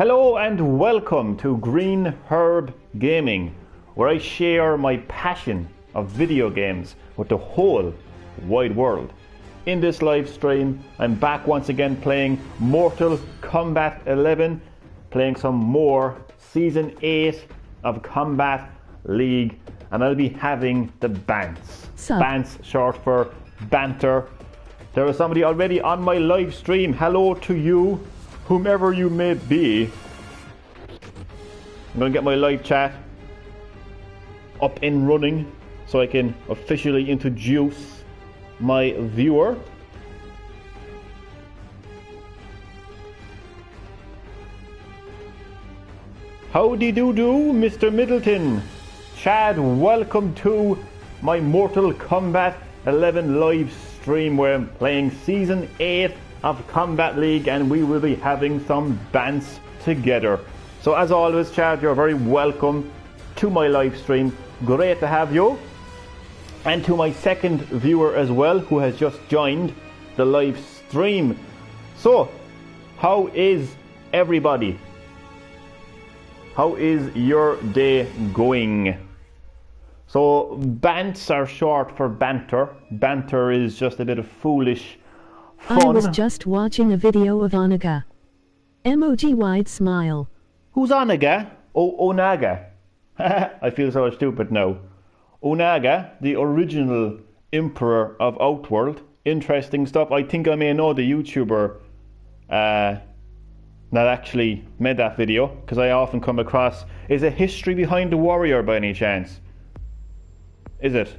Hello and welcome to GreenHerb-Gaming, where I share my passion of video games with the whole wide world. In this live stream, I'm back once again playing Mortal Kombat 11, playing some more Season 8 of Kombat League, and I'll be having the Bants. Bants, short for banter. There is somebody already on my live stream. Hello to you, whomever you may be. I'm going to get my live chat up and running so I can officially introduce my viewer. Howdy do, Mr. Middleton. Chad, welcome to my Mortal Kombat 11 live stream where I'm playing Season 8 of Kombat League, and we will be having some Bants together. So as always, Chad, you're very welcome to my live stream. Great to have you. And to my second viewer as well, who has just joined the live stream. So, how is everybody? How is your day going? So, Bants are short for banter. Banter is just a bit of foolish fun. I was just watching a video of Onaga. Emoji wide smile. Who's Onaga? Oh, Onaga. I feel so stupid now. Onaga, the original Emperor of Outworld. Interesting stuff. I think I may know the YouTuber that actually made that video, because I often come across... Is a history behind the warrior by any chance? Is it?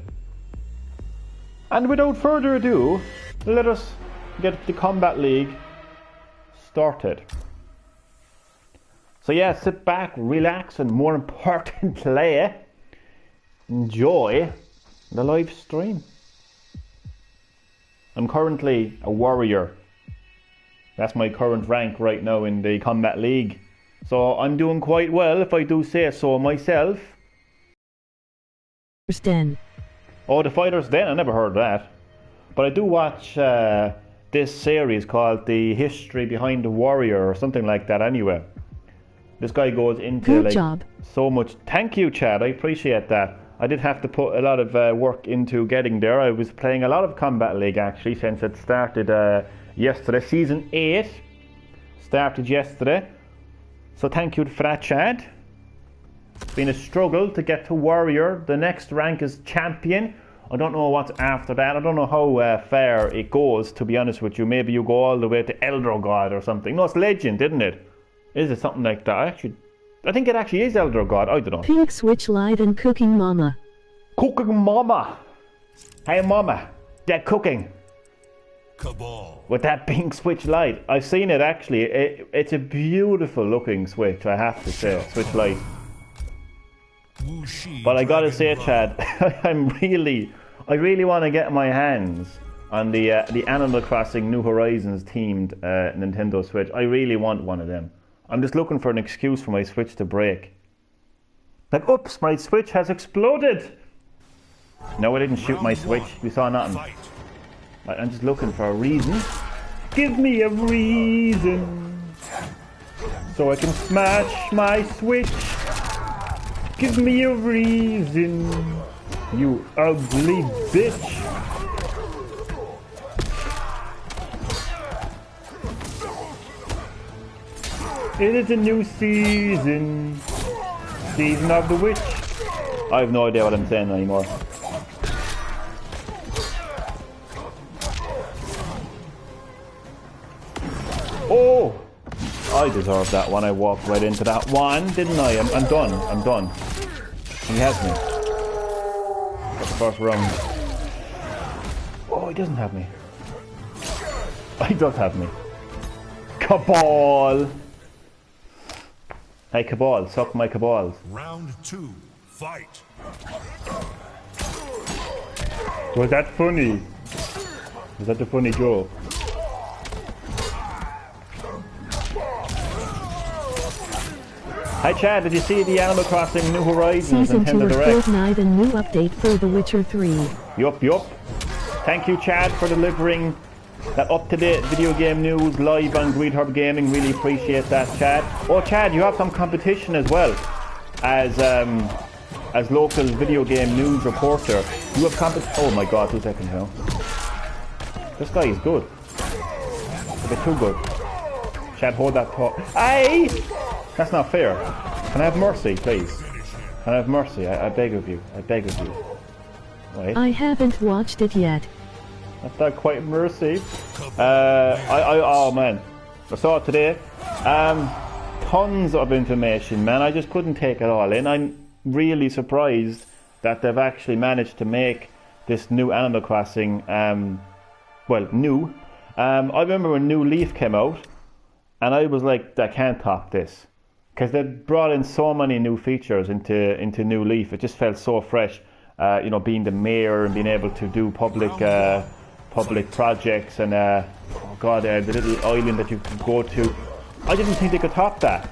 And without further ado, let us get the Kombat League started. So yeah, sit back, relax, and more importantly, enjoy the live stream. I'm currently a warrior. That's my current rank right now in the Kombat League. So I'm doing quite well, if I do say so myself. Den. Oh, the Fighter's Den? I never heard that. But I do watch this series called The History Behind the Warrior or something like that anyway. This guy goes into Good job. So much. Thank you, Chad. I appreciate that. I did have to put a lot of work into getting there. I was playing a lot of Kombat League actually since it started yesterday. Season 8 started yesterday. So thank you for that, Chad. It's been a struggle to get to Warrior. The next rank is Champion. I don't know what's after that. I don't know how far it goes, to be honest with you. Maybe you go all the way to Elder God or something. No, it's Legend, isn't it? Is it something like that? I think it actually is Elder God. I don't know. Pink Switch Light and Cooking Mama. Cooking Mama. Hey Mama, they're cooking. Cabal. With that pink Switch Light. I've seen it actually. It's a beautiful looking Switch, I have to say. Switch Light. But I gotta say, Chad, I really want to get my hands on the Animal Crossing New Horizons themed Nintendo Switch. I really want one of them. I'm just looking for an excuse for my Switch to break. Like, oops, my Switch has exploded! No, I didn't shoot my Switch. You saw nothing. I'm just looking for a reason. Give me a reason so I can smash my Switch. Give me a reason, you ugly bitch. It is a new season. Season of the Witch. I have no idea what I'm saying anymore. Oh! I deserved that one. I walked right into that one, didn't I? I'm done. I'm done. He has me. Got the first round. Oh, he doesn't have me. He does have me. Cabal! Hey, Cabal, suck my cabals. Round 2, fight. Was that funny? Was that a funny joke? Hi Chad, did you see the Animal Crossing New Horizons Season 2 Nintendo of Direct? Fortnite and new update for The Witcher 3. Yup. Thank you, Chad, for delivering that up-to-date video game news live on GreenHerb-Gaming. Really appreciate that, Chad. Oh, Chad, you have some competition as well as local video game news reporter. You have oh my god, 2 seconds now. This guy is good. A bit too good. Chad, hold that thought. Aye! That's not fair. Can I have mercy, please? Can I have mercy? I beg of you. I beg of you. Right. I haven't watched it yet. That's not quite mercy. Oh man. I saw it today. Tons of information, man. I just couldn't take it all in. I'm really surprised that they've actually managed to make this new Animal Crossing, well, new. I remember when New Leaf came out, and I was like, I can't top this. Because they brought in so many new features into New Leaf. It just felt so fresh. You know, being the mayor and being able to do public projects and oh god, the little island that you could go to. I didn't think they could top that.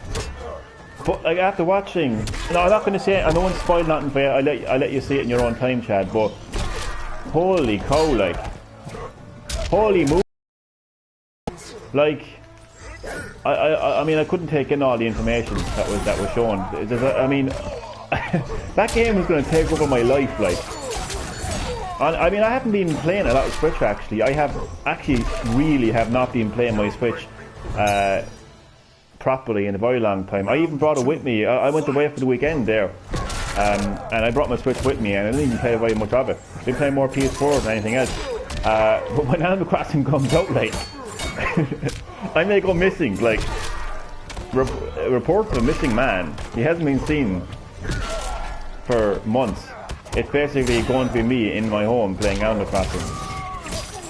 But like after watching, no, I'm not going to say it. I don't want to spoil nothing for you. I'll let you see it in your own time, Chad. But holy cow, like holy move, like. I mean, I couldn't take in all the information that was shown. I mean, that game was going to take over my life, like. I mean, I haven't been playing a lot of Switch, actually. I have really have not been playing my Switch properly in a very long time. I even brought it with me. I went away for the weekend there, and I brought my Switch with me, and I didn't even play very much of it. I didn't play more PS4 than anything else. But when Animal Crossing comes out, like, I may go missing. Like, reports of a missing man. He hasn't been seen for months. It's basically going to be me in my home playing Animal Crossing.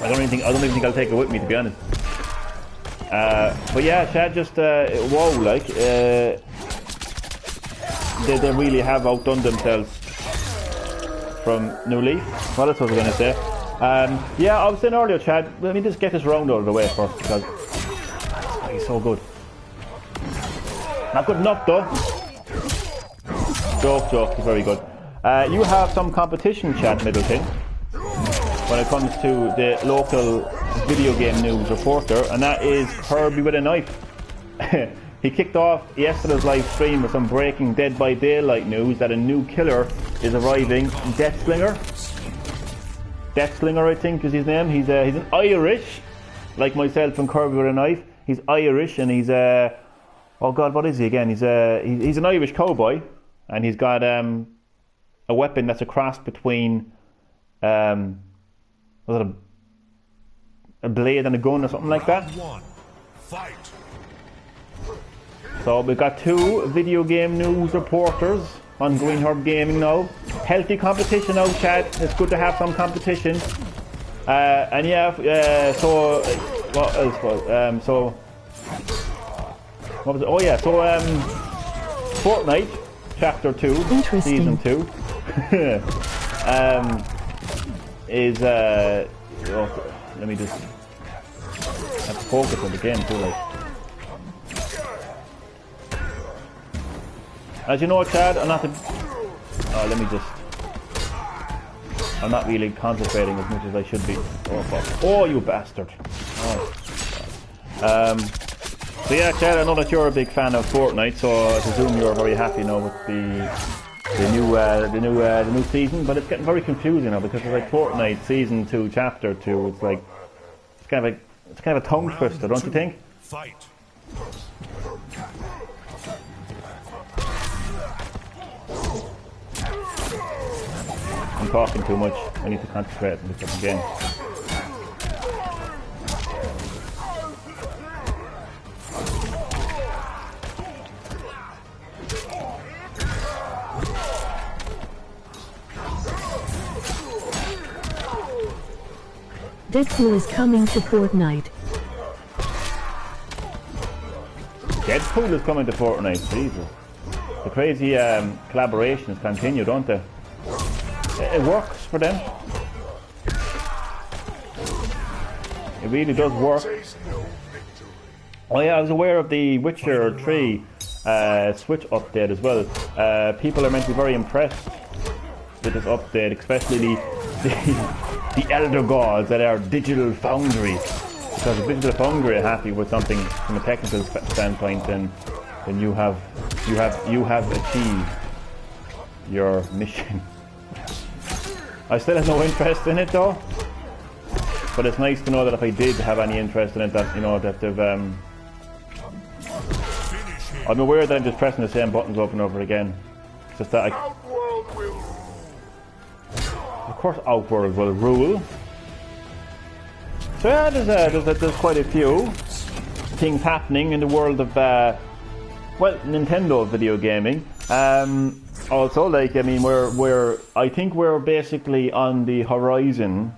I don't even think I'll take it with me, to be honest. But yeah, Chad, just whoa, like they really have outdone themselves from New Leaf. What else was I going to say? Yeah, I was saying earlier, Chad. Let me just get this round out of the way first, because he's so good. Not good enough though. Joke, he's very good. You have some competition, Chad Middleton, when it comes to the local video game news reporter, and that is Kirby with a knife. He kicked off yesterday's live stream with some breaking Dead by Daylight news that a new killer is arriving. Deathslinger, I think is his name. He's an Irish, like myself and Kirby with a knife. He's Irish, and he's oh god, what is he again? He's an Irish cowboy, and he's got a weapon that's a cross between was it a blade and a gun or something like that. Fight. So we've got 2 video game news reporters on GreenHerb-Gaming now. Healthy competition now, Chad. It's good to have some competition. And yeah, so what else was so what was it? Oh yeah, so Fortnite Chapter 2, Season 2 is let me just have to focus on the game too, like. As you know, Chad, I'm not really concentrating as much as I should be. Oh fuck. Oh, you bastard. Oh. So yeah, Chad, I know that you're a big fan of Fortnite, so I presume you're very happy now with the new season. But it's getting very confusing now, because it's like Fortnite Season 2, Chapter 2. It's like it's kind of a tongue twister, don't you think? Fight. I'm talking too much. I need to concentrate on this again. Deadpool is coming to Fortnite. Deadpool is coming to Fortnite, Jesus. The crazy collaborations continue, don't they? It works for them. It really does work. Oh yeah, I was aware of the Witcher 3 Switch update as well. People are meant to be very impressed with this update, especially the Elder Gods at our Digital Foundry. Because if hungry, happy with something from a technical standpoint, then you have achieved your mission. I still have no interest in it though, but it's nice to know that if I did have any interest in it, that you know that they've. I'm aware that I'm just pressing the same buttons over and over again. It's just that of course, Outworld will rule. So yeah, there's quite a few things happening in the world of Nintendo video gaming. Also, like I mean, I think we're basically on the horizon.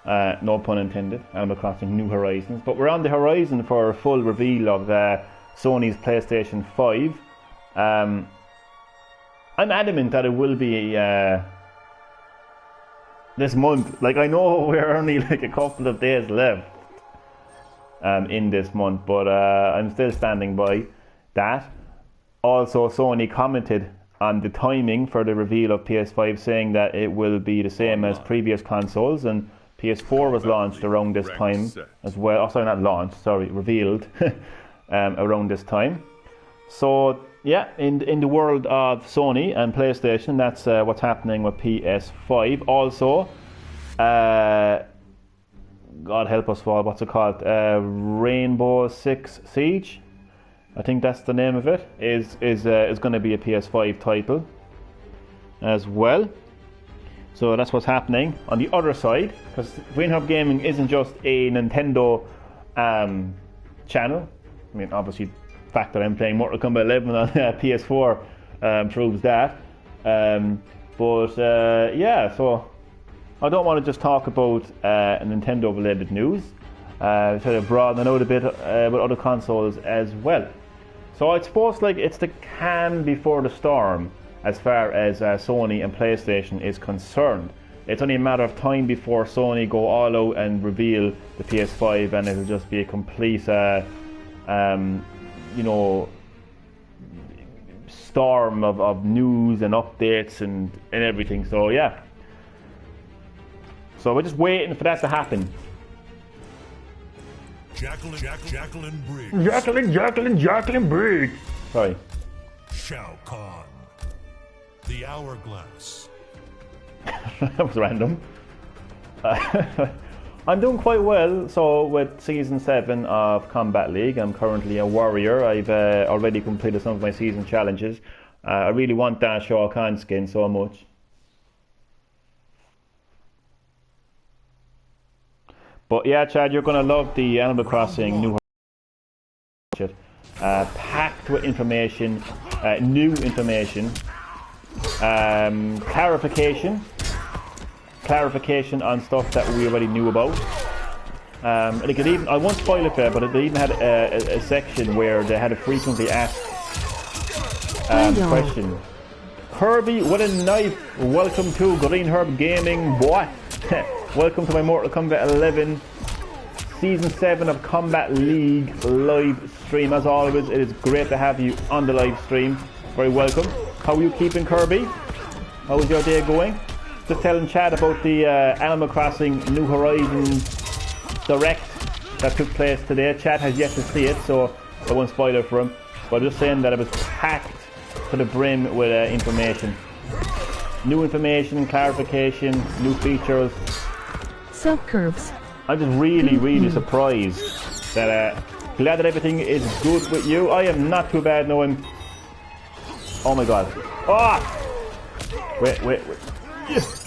No pun intended. Animal Crossing New Horizons, but we're on the horizon for a full reveal of Sony's PlayStation 5. I'm adamant that it will be this month. Like I know we're only like a couple of days left in this month, but I'm still standing by that. Also, Sony commented on the timing for the reveal of PS5, saying that it will be the same as previous consoles, and PS4 was launched around this time as well. Oh, sorry, not launched. Sorry, revealed around this time. So yeah, in the world of Sony and PlayStation, that's what's happening with PS5. Also, God help us all, what's it called? Rainbow Six Siege, I think that's the name of it, is going to be a PS5 title as well. So that's what's happening on the other side, because GreenHerb-Gaming isn't just a Nintendo channel. I mean, obviously, the fact that I'm playing Mortal Kombat 11 on PS4 proves that. Yeah, so I don't want to just talk about Nintendo-related news. Try to broaden it out a bit with other consoles as well. So I suppose like it's the calm before the storm as far as Sony and PlayStation is concerned. It's only a matter of time before Sony go all out and reveal the PS5, and it'll just be a complete, you know, storm of news and updates and everything. So yeah. So we're just waiting for that to happen. Jacqueline Briggs. Jacqueline Briggs. Sorry. Shao Kahn. The Hourglass. That was random. I'm doing quite well. So with Season 7 of Kombat League, I'm currently a warrior. I've already completed some of my season challenges. I really want that Shao Kahn skin so much. But yeah, Chad, you're going to love the Animal Crossing New Horizons. Packed with information, new information, clarification on stuff that we already knew about. And it could even, I won't spoil it there, but they even had a section where they had a frequently asked question. Kirby, what a knife! Welcome to GreenHerb-Gaming, boy. Welcome to my Mortal Kombat 11 Season 7 of Kombat League live stream. As always, it is great to have you on the live stream. Very welcome. How are you keeping, Kirby? How is your day going? Just telling Chad about the Animal Crossing New Horizons Direct that took place today. Chad has yet to see it, so I won't spoil it for him. But just saying that it was packed to the brim with information. New information, clarification, new features. Self-curves. I'm just really surprised that, glad that everything is good with you. I am not too bad knowing. Oh my god. Ah! Wait. Yes.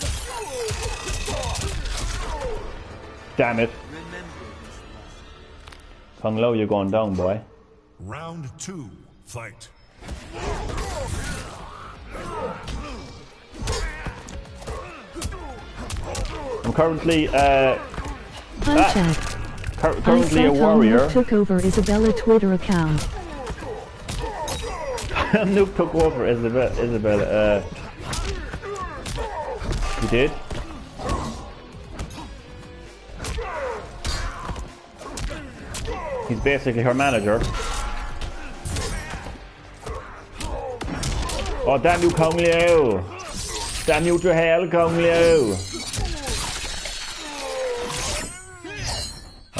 Damn it. Kung Lao, you're going down, boy. Round 2, fight. I'm currently currently a warrior. Nuke took over Isabella Twitter account. Nuke took over Isabella. He did. He's basically her manager. Oh, damn you, Kung Liu! Damn you to hell, Kung Liu!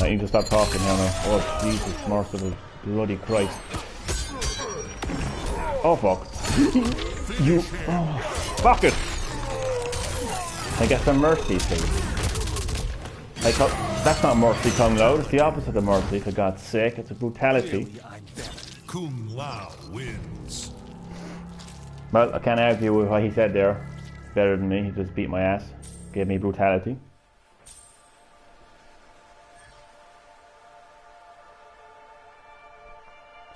I need to stop talking now. Oh, Jesus, merciful, bloody Christ. Oh, fuck. You... Oh, fuck it! I get some mercy, please. That's not mercy, Kung Lao. It's the opposite of mercy, for God's sake. It's a brutality. Kung Lao wins. Well, I can't argue with what he said there. Better than me. He just beat my ass. Gave me brutality.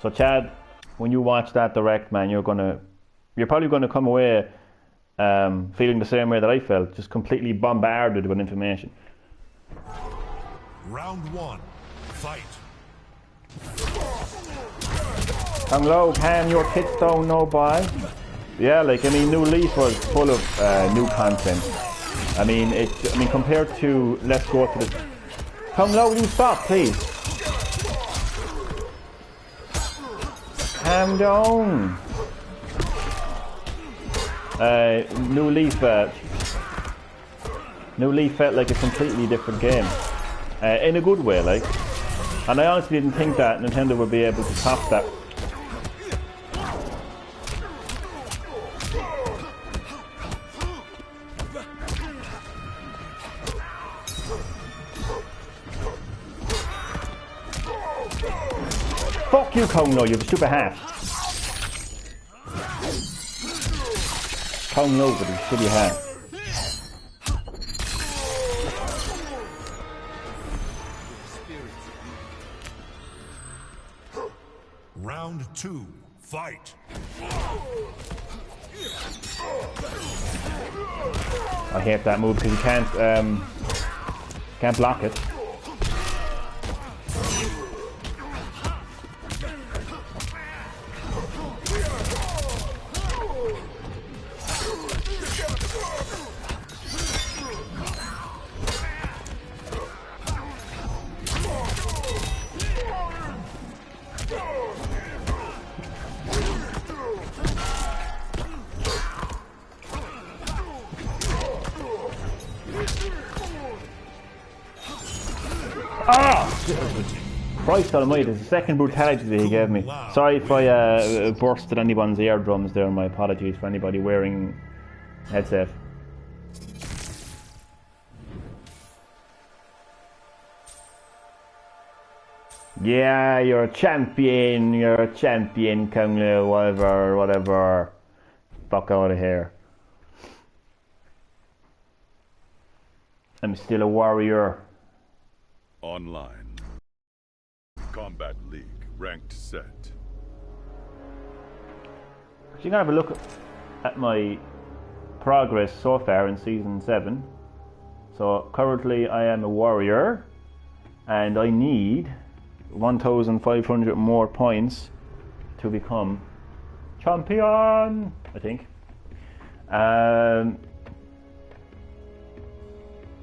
So Chad, when you watch that direct, man, you're probably gonna come away feeling the same way that I felt, just completely bombarded with information. Round one, fight. Kung Lao, calm your tits down, no boy. Yeah, like, I mean, New Leaf was full of new content. I mean, compared to Let's Go to the... Kung Lao, will you stop, please? Calm down. New Leaf felt like a completely different game. In a good way, like. And I honestly didn't think that Nintendo would be able to top that. Fuck you, Kung Lao, you stupid hat. Kung Lao with his shitty hat. Round two, fight. I hate that move because you can't block it. Christ almighty, it's the second brutality that he gave me. Sorry if I bursted anyone's eardrums there, my apologies for anybody wearing headset. Yeah, you're a champion, Kung Lao, whatever. Fuck out of here. I'm still a warrior. Online. Kombat League, ranked set. So you're going to have a look at my progress so far in Season 7. So currently I am a warrior and I need 1,500 more points to become champion, I think. One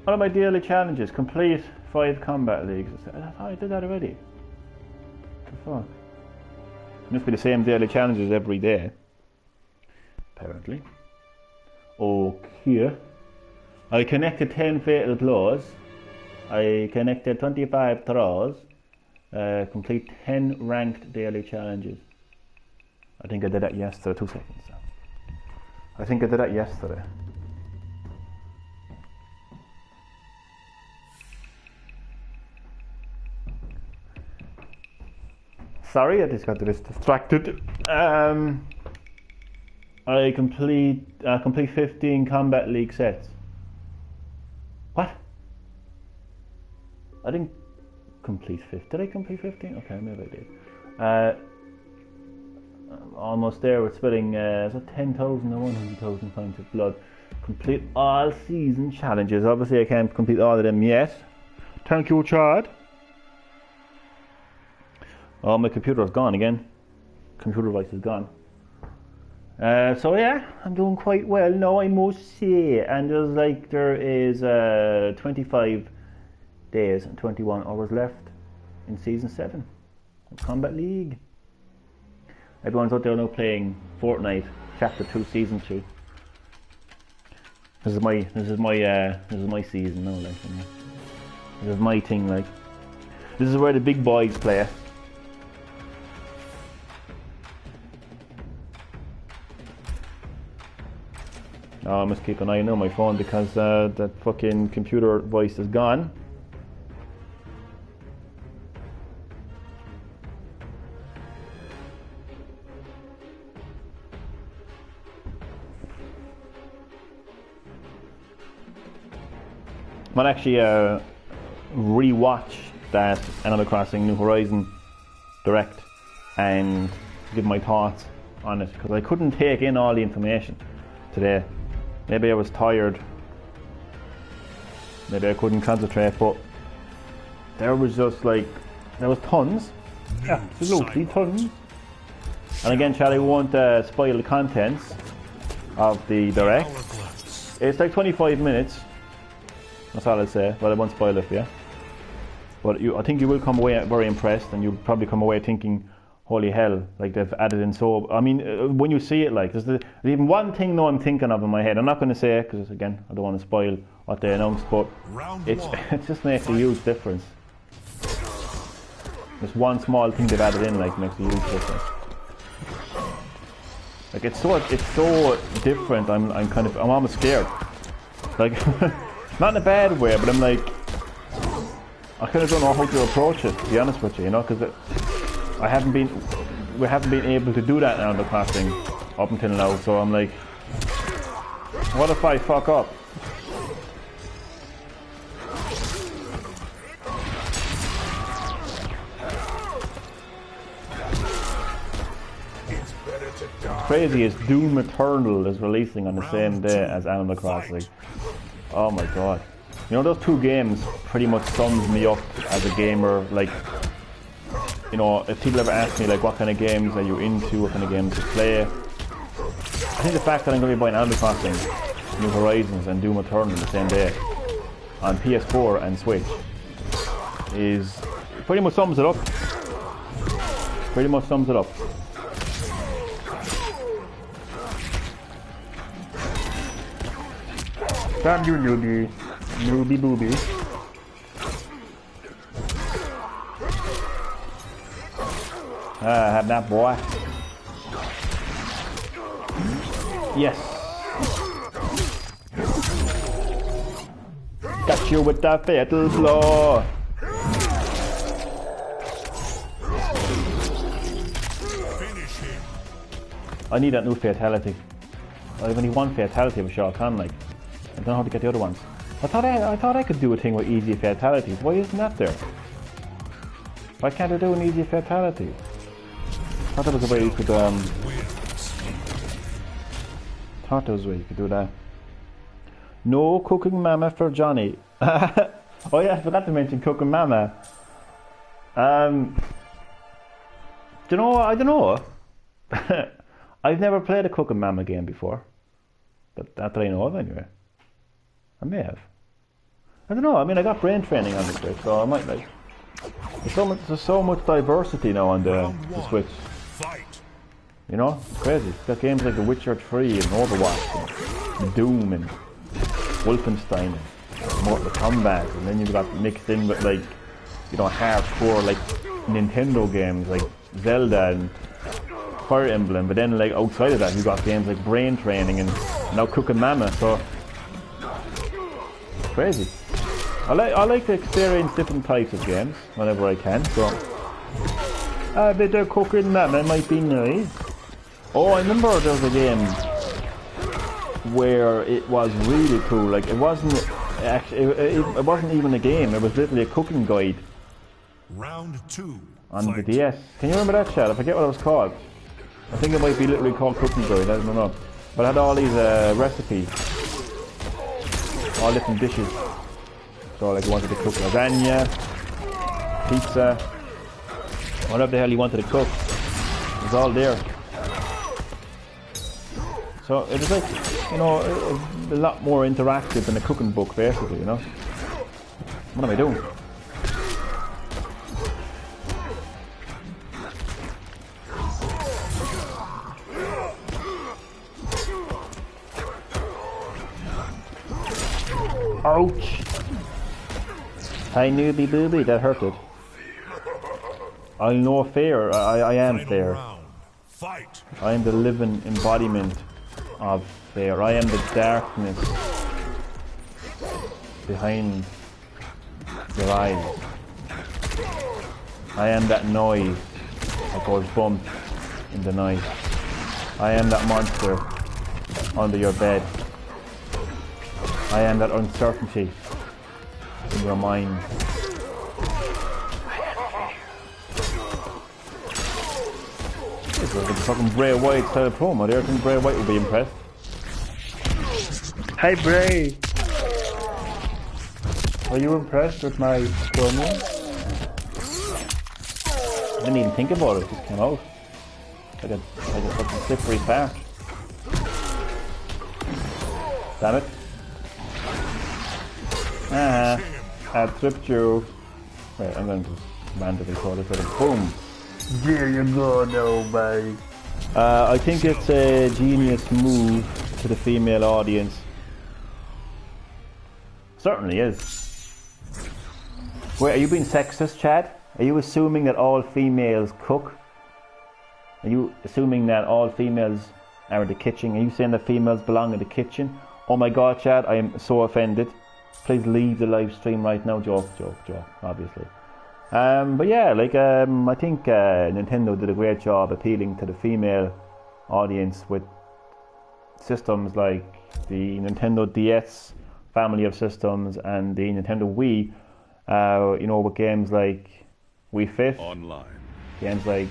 of my daily challenges, complete 5 combat leagues. I thought I did that already. What the fuck? It must be the same daily challenges every day. Apparently. Okay. I connected 10 fatal blows. I connected 25 throws. Complete 10 ranked daily challenges. I think I did that yesterday. 2 seconds. I think I did that yesterday. Sorry, I just got distracted. I complete 15 Combat League sets. What? I didn't complete 15. Did I complete 15? Okay, maybe I did. I'm almost there with spilling 10,000 or 100,000 pints of blood. Complete all season challenges. Obviously I can't complete all of them yet. Thank you, Chad. Oh, my computer is gone again. Computer device is gone. So yeah, I'm doing quite well now, I must say. And there is 25 days and 21 hours left in Season 7 of Combat League. Everyone's out there now playing Fortnite Chapter 2, Season 2. This is my season now, like, you know. This is my thing, like. This is where the big boys play. Oh, I must keep an eye on my phone because that fucking computer voice is gone. I'll actually re-watch that Animal Crossing New Horizon Direct and give my thoughts on it because I couldn't take in all the information today. Maybe I was tired, maybe I couldn't concentrate, but there was just like, there was tons, absolutely tons. And again, Charlie won't spoil the contents of the Direct. It's like 25 minutes. That's all I'd say, but I won't spoil it for you. But I think you will come away very impressed, and you'll probably come away thinking, holy hell, like they've added in so... I mean, when you see it, like, there's even one thing though I'm thinking of in my head. I'm not going to say it, because again, I don't want to spoil what they announced, but it just makes a huge difference. Just one small thing they've added in, like, makes a huge difference. Like, it's so different, I'm almost scared. Like... Not in a bad way, but I'm like, I kind of don't know how to approach it, to be honest with you, you know, because we haven't been able to do that now in the Crossing up until now, so I'm like, what if I fuck up? Crazy is Doom Eternal is releasing on the same day as Animal Crossing. Oh my god. You know, those two games pretty much sums me up as a gamer. Like, you know, if people ever ask me, like, what kind of games are you into, what kind of games you play, I think the fact that I'm going to be buying Animal Crossing, New Horizons and Doom Eternal the same day on PS4 and Switch is pretty much sums it up. Pretty much sums it up. Damn you, newbie. Newbie booby. Have that, boy. Yes. Got you with that fatal blow. I need that new fatality. I have only one fatality with Shao Kahn, like. I don't know how to get the other ones. I thought I could do a thing with easy fatalities. Why isn't that there? Why can't I do an easy fatality? I thought there was a way you could do that. No cooking mama for Johnny. Oh yeah, I forgot to mention cooking mama. Do you know? I don't know. I've never played a cooking mama game before, but that I know of anyway. I may have. I don't know. I mean, I got brain training on the Switch, so I might like. There's so much diversity now on the Switch. You know, it's crazy. It's got games like The Witcher 3 and Overwatch, and Doom and Wolfenstein, and Mortal Kombat, and then you've got mixed in with like, you know, hardcore like Nintendo games like Zelda and Fire Emblem. But then like outside of that, you've got games like Brain Training and now Cooking Mama. So. Crazy. I like to experience different types of games whenever I can, so a bit of cooking that might be nice. Oh, I remember there was a game where it was really cool. Like it wasn't actually it wasn't even a game. It was literally a cooking guide. Round 2. On the DS. Can you remember that, Chad? I forget what it was called. I think it might be literally called Cooking Guide. I don't know. But it had all these recipes. All different dishes. So like you wanted to cook lasagna, pizza, whatever the hell you wanted to cook. It was all there. So it was like, you know, a lot more interactive than a cooking book basically, you know. What am I doing? Ouch! Hi newbie booby, that hurted. I know fear. I am Final fear. round. Fight. I am the living embodiment of fear. I am the darkness behind your eyes. I am that noise that goes bump in the night. I am that monster under your bed. I am that uncertainty in your mind. This was like a fucking Bray Wyatt style promo there. I think Bray Wyatt would be impressed. Hey Bray! Are you impressed with my promo? I didn't even think about it, it just came out. Like a fucking slippery fart. Damn it. I tripped you. Wait, I'm going to randomly call it sort of boom. There you go now, buddy. I think it's a genius move to the female audience. Certainly is. Wait, are you being sexist, Chad? Are you assuming that all females cook? Are you assuming that all females are in the kitchen? Are you saying that females belong in the kitchen? Oh my god, Chad, I am so offended. Please leave the live stream right now. Joke, obviously. But yeah, like, I think Nintendo did a great job appealing to the female audience with systems like the Nintendo DS family of systems and the Nintendo Wii, you know, with games like Wii Fit, Online. games like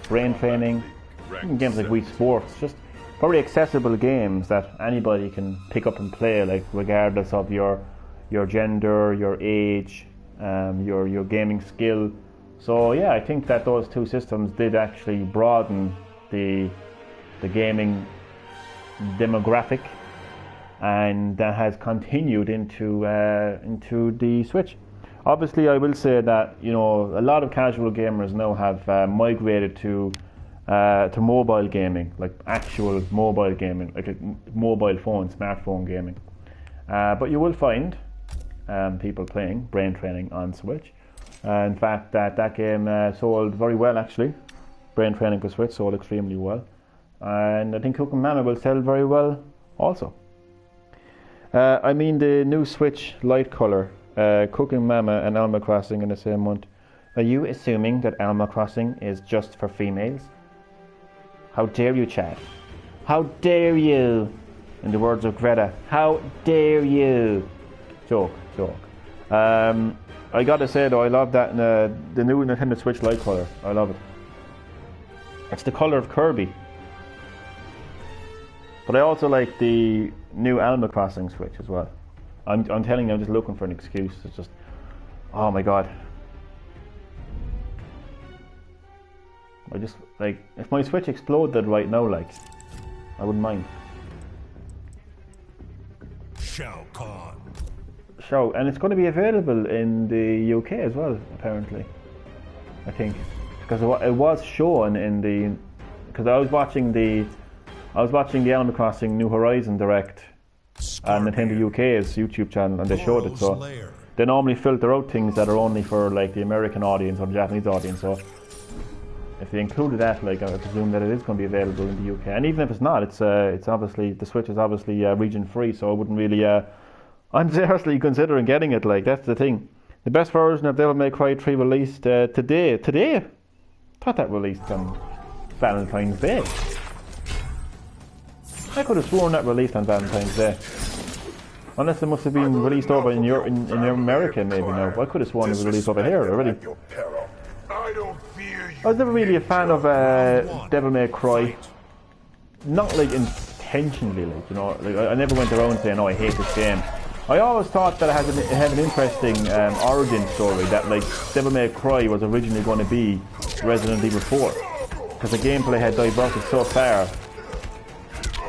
Brain Training, even games like Wii Sports, just very accessible games that anybody can pick up and play, like regardless of your gender, your age, your gaming skill. So yeah, I think that those two systems did actually broaden the gaming demographic, and that has continued into the Switch. Obviously, I will say that, you know, a lot of casual gamers now have migrated to mobile gaming, like actual mobile gaming, like a mobile phone, smartphone gaming. But you will find people playing Brain Training on Switch. In fact, that game sold very well, actually. Brain Training for Switch sold extremely well. And I think Cooking Mama will sell very well also. I mean the new Switch light colour, Cooking Mama and Animal Crossing in the same month. Are you assuming that Animal Crossing is just for females? How dare you, Chad? How dare you? In the words of Greta, how dare you? Joke. I gotta say though, I love that the new Nintendo Switch light colour. I love it. It's the colour of Kirby. But I also like the new Animal Crossing Switch as well. I'm telling you, I'm just looking for an excuse. It's just, oh my god. I just, like, if my Switch exploded right now, like, I wouldn't mind. Shao Kahn. Show, and it's going to be available in the UK as well, apparently. I think, because it was shown in the, because I was watching the Animal Crossing New Horizon Direct on Nintendo UK's YouTube channel, and they showed it. So they normally filter out things that are only for like the American audience or the Japanese audience. So if they included that, like, I presume that it is going to be available in the UK. And even if it's not, it's obviously, the Switch is obviously region free, so I wouldn't really. I'm seriously considering getting it. Like, that's the thing. The best version of Devil May Cry 3 released today. I thought that released on Valentine's Day. I could have sworn that released on Valentine's Day. Unless it must have been released over in America, maybe now. I could have sworn it was released over here already. I was never really a fan of Devil May Cry. Not like intentionally, like, you know. Like, I never went around saying, "Oh, I hate this game." I always thought that it had an interesting origin story. That, like, Devil May Cry was originally going to be Resident Evil 4, because the gameplay had diverted so far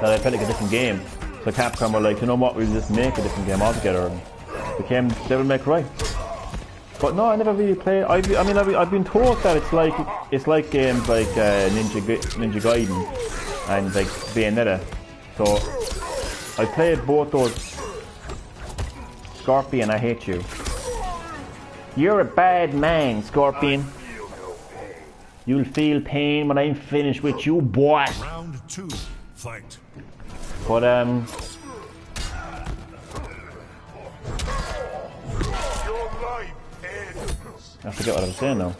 that I felt like a different game. So Capcom were like, you know what, we'll just make a different game altogether, and it became Devil May Cry. But no, I never really played. I've been told that it's like games like Ninja Gaiden and like Bayonetta. So I played both those. Scorpion, I hate you. You're a bad man, Scorpion. You'll feel pain when I'm finished with you, boy. Round 2, fight. But Your life ends. I forget what I was saying now.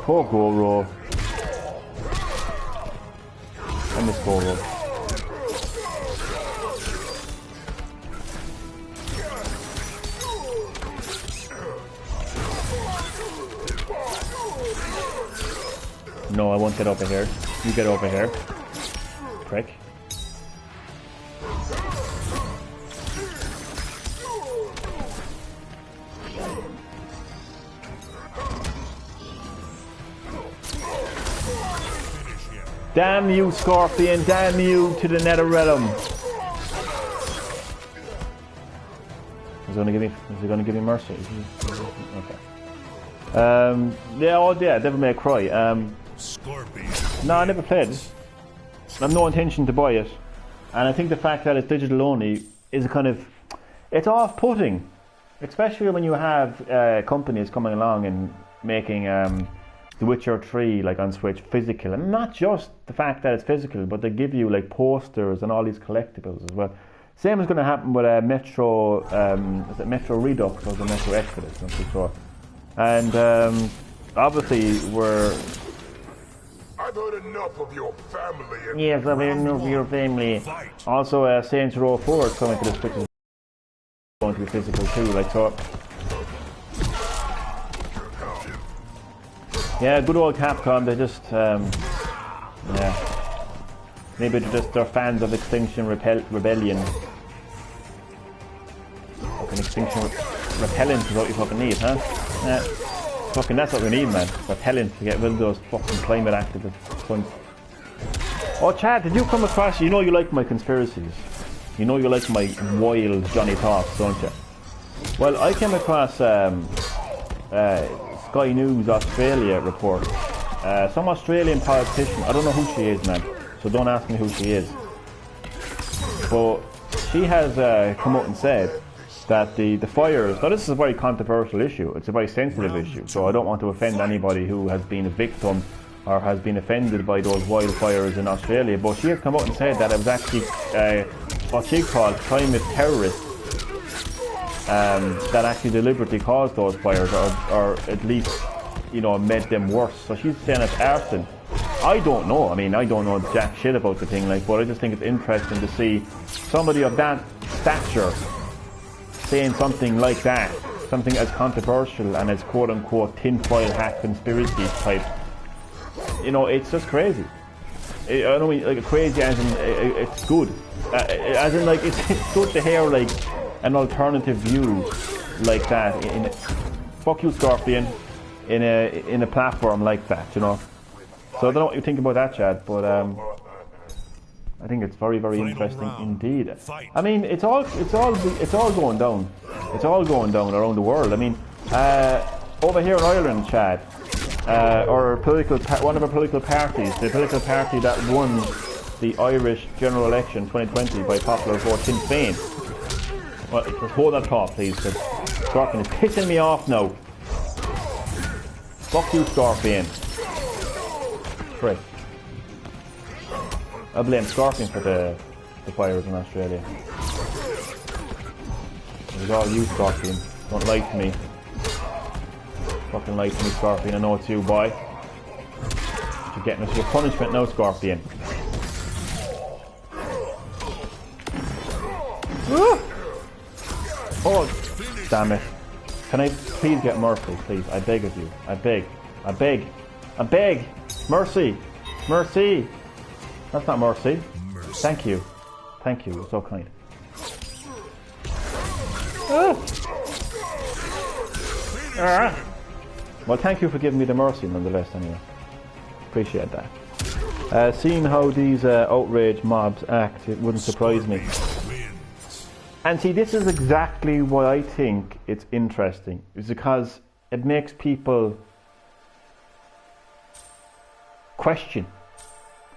Poor Goro. I miss Goro. No, I won't get over here. You get over here. Prick. Damn you, Scorpion! Damn you to the nether realm! Is he gonna give me mercy? Okay. Yeah, oh yeah, Devil May Cry. Scorpion. No, I never played it. I have no intention to buy it. And I think the fact that it's digital only is a kind of... It's off-putting. Especially when you have companies coming along and making The Witcher 3 like on Switch physical. And not just the fact that it's physical, but they give you like posters and all these collectibles as well. Same is going to happen with Metro... is it Metro Redux or the Metro Exodus? I'm not too sure. And obviously we're... I've heard enough of your family. And yes, I've heard enough of your family. Fight. Also, Saints Row 4 is coming to the Switch. Is going to be physical too, like so. Yeah, good old Capcom. They just, yeah. Maybe they're fans of Extinction Rebellion. Fucking Extinction Repellent is what you fucking need, huh? Yeah. Fucking that's what we need, man. Repellent to get rid of those fucking climate activists. Oh, Chad, did you come across... You know you like my conspiracies. You know you like my wild Johnny thoughts, don't you? Well, I came across Sky News Australia report. Some Australian politician, I don't know who she is, man, so don't ask me who she is. But she has come out and said that the fires... Now, this is a very controversial issue. It's a very sensitive issue, so I don't want to offend anybody who has been a victim or has been offended by those wildfires in Australia. But she has come out and said that it was actually what she called climate terrorists that actually deliberately caused those fires, or at least, you know, made them worse. So she's saying it's arson. I don't know. I mean, I don't know jack shit about the thing, like, but I just think it's interesting to see somebody of that stature saying something like that, something as controversial and as quote-unquote tinfoil hat conspiracy type. You know, it's just crazy. I don't mean like crazy as in it's good. As in like it's good to hear like an alternative view like that. Fuck you, Scorpion, in a platform like that, you know. So I don't know what you think about that, Chad, but I think it's very, very interesting indeed. I mean, it's all going down. It's all going down around the world. I mean, over here in Ireland, Chad, one of our political parties, the political party that won the Irish general election 2020 by popular vote, Sinn Féin. Well, just hold that thought, please, because Scorpion is pissing me off now. Fuck you, Scorpion. Prick. I blame Scorpion for the fires in Australia. It was all you, Scorpion. Don't lie to me. Fucking lie to me, Scorpion. I know it's you, boy. You're getting us your punishment now, Scorpion. Oh, damn it. Can I please get mercy, please? I beg of you. I beg. I beg. I beg. Mercy. Mercy. That's not mercy. Thank you. Thank you. You're so kind. Well, thank you for giving me the mercy nonetheless anyway. Appreciate that. Seeing how these outrage mobs act, it wouldn't surprise me. And see, this is exactly why I think it's interesting. It's because it makes people question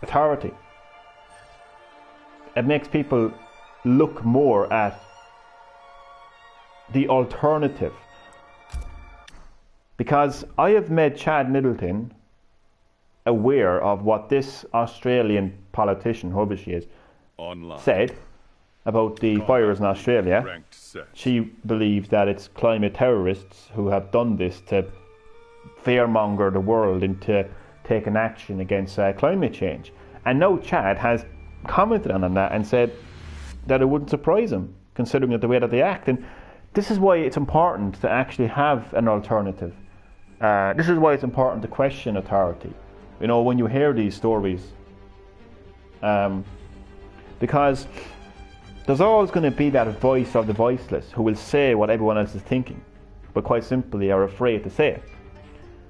authority. It makes people look more at the alternative. because I have made Chad Middleton aware of what this Australian politician, whoever she is, Online. said about the fires in Australia. Ranked set. She believes that it's climate terrorists who have done this to fearmonger the world into taking action against climate change. And now Chad has commented on that and said that it wouldn't surprise him, considering that the way that they act. And this is why it's important to actually have an alternative. This is why it's important to question authority. You know, when you hear these stories, because there's always going to be that voice of the voiceless who will say what everyone else is thinking, but quite simply are afraid to say it.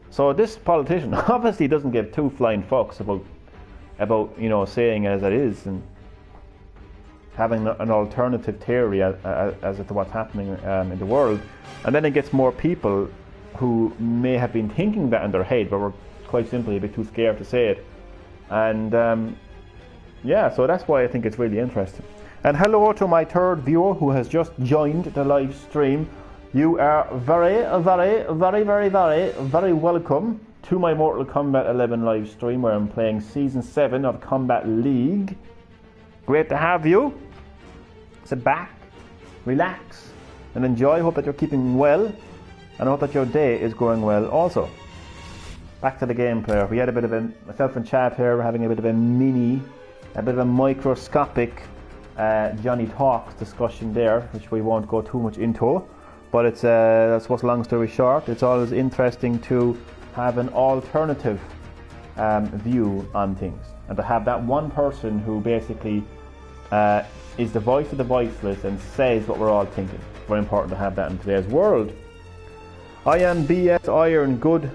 So this politician obviously doesn't give two flying fucks about you know, saying as it is and having an alternative theory as to what's happening in the world. And then it gets more people who may have been thinking that in their head, but were quite simply a bit too scared to say it. And yeah, so that's why I think it's really interesting. And hello to my third viewer who has just joined the live stream. You are very, very, very, very, very, very welcome to my Mortal Kombat 11 live stream where I'm playing Season 7 of Kombat League. Great to have you. Sit back, relax, and enjoy. Hope that you're keeping well, and I hope that your day is going well also. Back to the gameplay. We had a bit of a, myself and Chad here, we're having a bit of a microscopic Johnny Talks discussion there, which we won't go too much into. But it's, I suppose, long story short, it's always interesting to have an alternative view on things, and to have that one person who basically is the voice of the voiceless and says what we're all thinking. Very important to have that in today's world. I am BS Iron Good.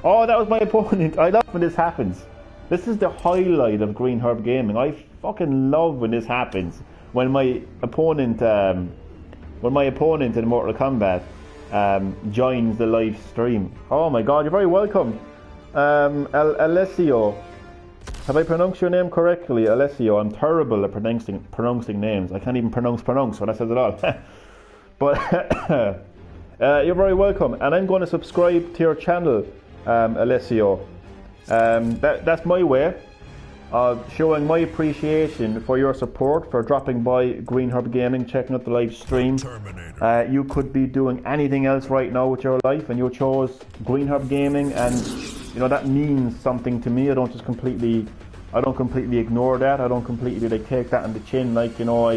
Oh, that was my opponent. I love when this happens. This is the highlight of GreenHerb-Gaming. I fucking love when this happens. When my opponent in Mortal Kombat joins the live stream. Oh my god, you're very welcome. Alessio. Have I pronounced your name correctly? Alessio. I'm terrible at pronouncing names. I can't even pronounce, so that says it all. But you're very welcome. And I'm going to subscribe to your channel, Alessio. That's my way of showing my appreciation for your support, for dropping by GreenHerb-Gaming, checking out the live stream. You could be doing anything else right now with your life, and you chose GreenHerb-Gaming, and you know that means something to me. I don't completely ignore that. I don't completely like take that on the chin. Like, you know,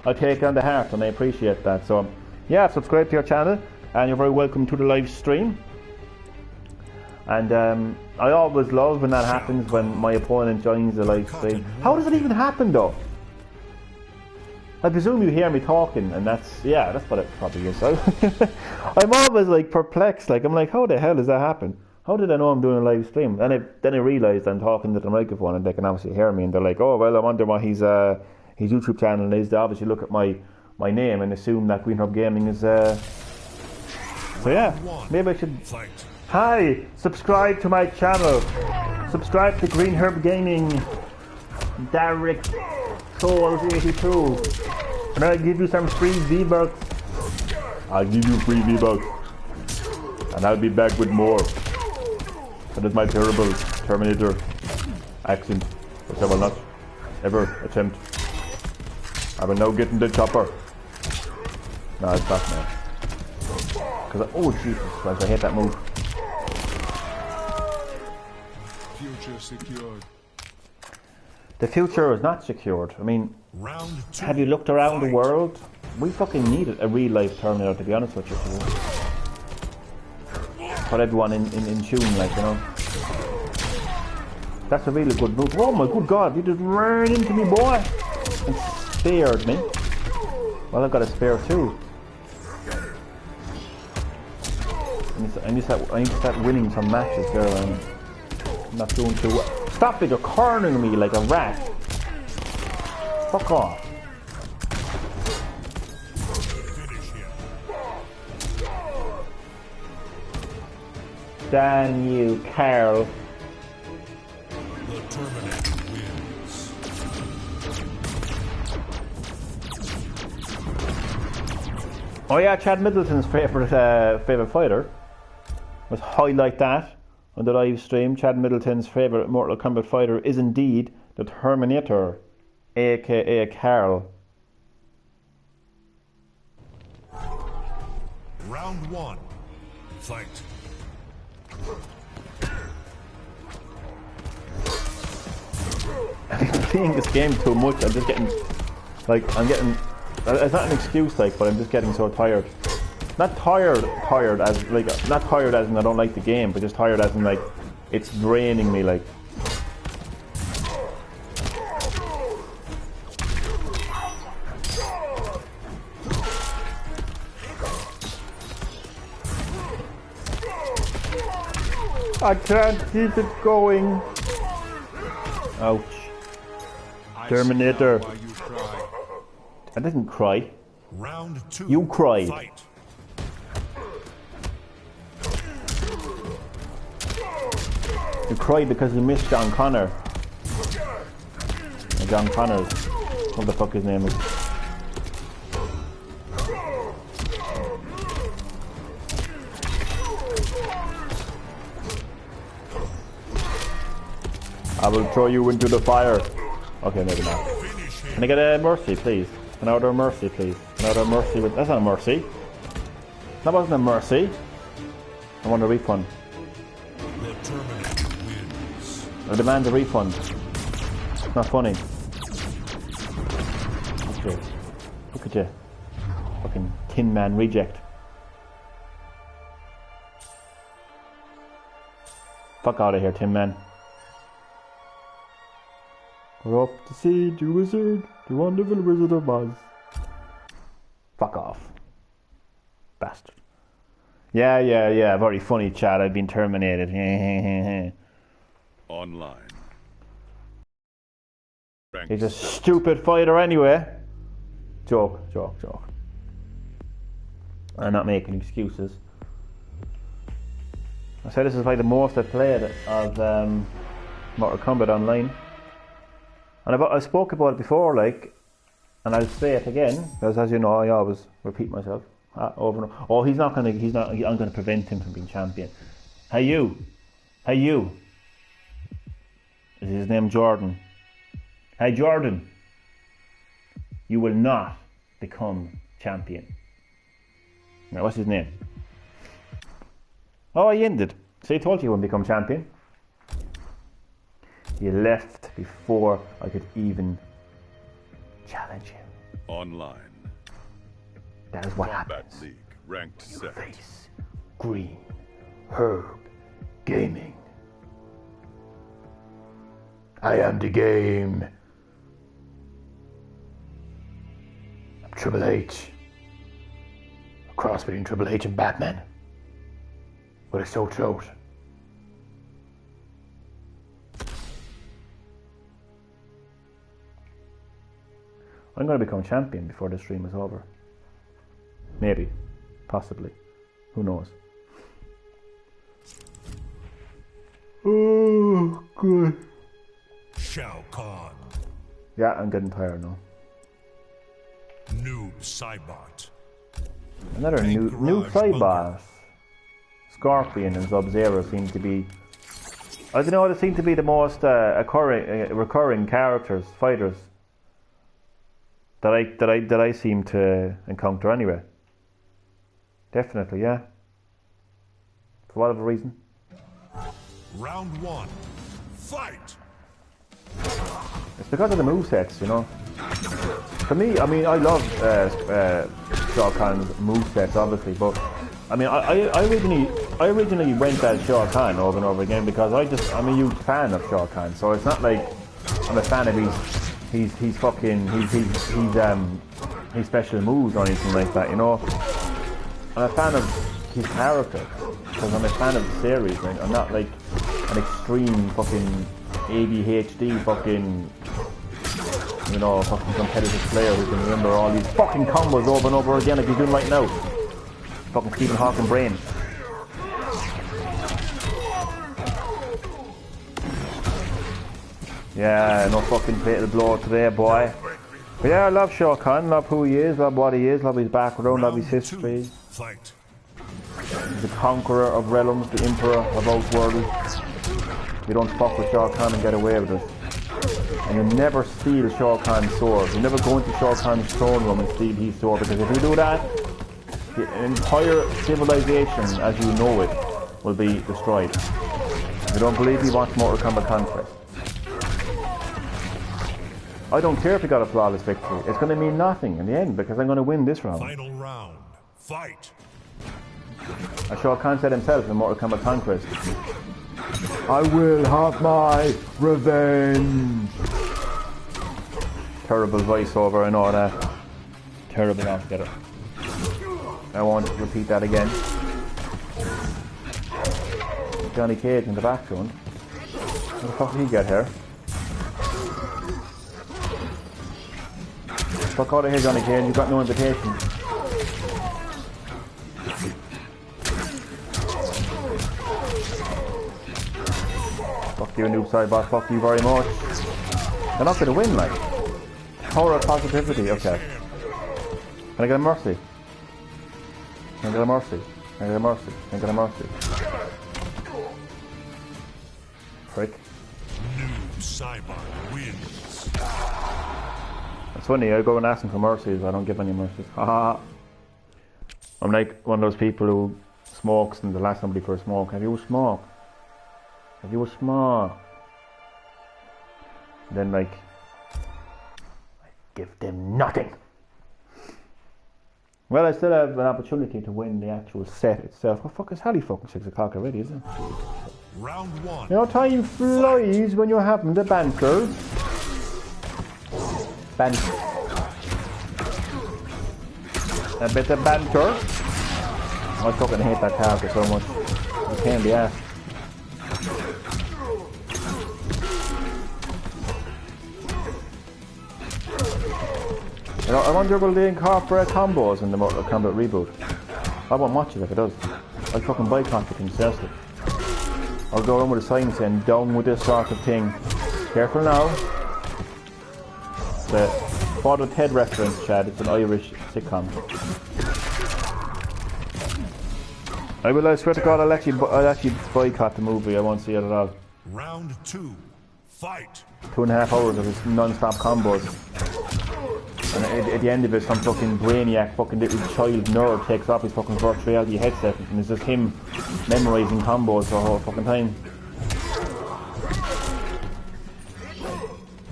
I take it on the heart, and I appreciate that. So yeah, subscribe to your channel, and you're very welcome to the live stream. And I always love when that happens, when my opponent joins the live stream. How does it even happen though? I presume you hear me talking, and that's what it probably is. I'm always like perplexed, like I'm like, how the hell does that happen? How did I know I'm doing a live stream? And then I realised I'm talking to the microphone, and they can obviously hear me, and they're like, oh well, I wonder what his YouTube channel is. They obviously look at my name and assume that GreenHerb-Gaming is so yeah, maybe I should. Hi, subscribe to my channel. Subscribe to GreenHerb-Gaming. Derek Souls 82. And I'll give you some free V-Bucks. I'll give you free V-Bucks. And I'll be back with more. That is my terrible Terminator accent, which I will not ever attempt. I will now get in the chopper. No, it's not now. Because oh Jesus Christ, I hate that move. Future secured. The future is not secured. I mean, have you looked around the world? We fucking need a real life Terminator, to be honest with you. Put everyone in tune, like, you know. That's a really good move. Oh my good god, you just ran into me, boy! And spared me. Well, I've got a spare too. I need to start winning some matches there. I'm not doing too well. Stop it, you're cornering me like a rat. Fuck off. Damn you, Carl. The Terminator wins. Oh yeah, Chad Middleton's favourite fighter. Let's highlight that on the live stream. Chad Middleton's favourite Mortal Kombat fighter is indeed the Terminator, aka Carl. Round 1. Fight. I've been playing this game too much. I'm just getting, like, it's not an excuse, like, but I'm just getting so tired. Not tired as, like, not tired as in I don't like the game, but just tired as in, like, it's draining me, like. I can't keep it going. Ouch. Terminator. I didn't cry. Round 2. You cried. Fight. You cried because you missed John Connor. John Connors. What the fuck his name is. I will throw you into the fire. Okay, maybe not. Can I get a mercy, please? Can I order a mercy, please? Can I order a mercy with... That's not a mercy. That wasn't a mercy. I want a refund. The Terminator wins. I demand a refund. It's not funny. Okay. Look at you. Fucking Tin Man reject. Fuck out of here, Tin Man. We're off to see the wizard, the wonderful Wizard of Oz. Fuck off. Bastard. Yeah, very funny, Chad. I've been terminated. Online. He's a stupid fighter anyway. Joke. I'm not making excuses. I said this is like the most I've played of Mortal Kombat Online. And I spoke about it before, like, and I'll say it again, because as you know, I always repeat myself over and over. Oh, I'm gonna prevent him from being champion. Hey you. Is his name Jordan? Hey Jordan. You will not become champion. Now, what's his name? Oh, he ended. So he told you he wouldn't become champion. You left before I could even challenge him. Online. That is what Kombat happens. League. Ranked set. Face GreenHerb-Gaming. I am the game. I'm Triple H. A cross between Triple H and Batman. With a sore throat. I'm going to become champion before the stream is over. Maybe. Possibly. Who knows? Oh, good. Shao Kahn. Yeah, I'm getting tired now. Noob Saibot. Another new Saibot. Scorpion and Sub-Zero seem to be... I don't know, they seem to be the most recurring characters, fighters that I seem to encounter anyway. Definitely, yeah. For whatever reason. Round 1. Fight. It's because of the movesets, you know. For me, I mean, I love Shao Kahn's movesets, obviously, but I mean, I originally went at Shao Kahn over and over again because I'm a huge fan of Shao Kahn. So it's not like I'm a fan of his special moves or anything like that, you know. I'm a fan of his character because I'm a fan of the series. Right? I'm not like an extreme fucking ADHD fucking, you know, fucking competitive player who can remember all these fucking combos over and over again like he's doing right now. Fucking Stephen Hawking brain. Yeah, no fucking fatal blow today, boy. But yeah, I love Shao Kahn, love who he is, love what he is, love his background, love his history. Fight. He's the conqueror of realms, the emperor of Outworld. You don't fuck with Shao Kahn and get away with it. And you never steal Shao Kahn's sword. You never go into Shao Kahn's throne room and steal his sword, because if you do that, the entire civilization as you know it will be destroyed. I don't believe he wants Mortal Kombat Conquest. I don't care if he got a flawless victory. It's going to mean nothing in the end, because I'm going to win this round. Final round. Fight. As Shao Kahn said himself in Mortal Kombat Conquest, I will have my revenge. Terrible voiceover, I know that. Terrible altogether. I won't repeat that again. Johnny Cage in the background. How the fuck did he get here? Fuck out of here, Johnny Cage, you got no invitation. Fuck you, noob side boss, fuck you very much. They're not gonna win, like. Power of positivity, okay. Can I get a mercy? Can I get a mercy? Can I get a mercy? Can I get a mercy? Prick. Noob Saibot wins. It's funny, I go and ask him for mercies, I don't give any mercies. Haha. I'm like one of those people who smokes and they'll ask somebody for a smoke. Have you a smoke? Have you a smoke? And then like, I give them nothing. Well, I still have an opportunity to win the actual set itself. Oh fuck, it's hardly fucking 6 o'clock already, isn't it? Round one. You know, time flies when you're having the banter. Banter. A bit of banter. I fucking hate that character so much. You can't be asked. You know, I wonder will they incorporate combos in the Mortal Kombat reboot. I won't watch it if it does. I'll fucking boycott the thing, seriously. I'll go around with a sign saying, down with this sort of thing. Careful now. The Father Ted reference, Chad, it's an Irish sitcom. I swear to God, I'll actually boycott the movie, I won't see it at all. Round two. Fight. 2.5 hours of his non-stop combos. And at the end of it, some fucking brainiac, fucking little child nerd takes off his fucking virtual reality headset and it's just him memorising combos the whole fucking time.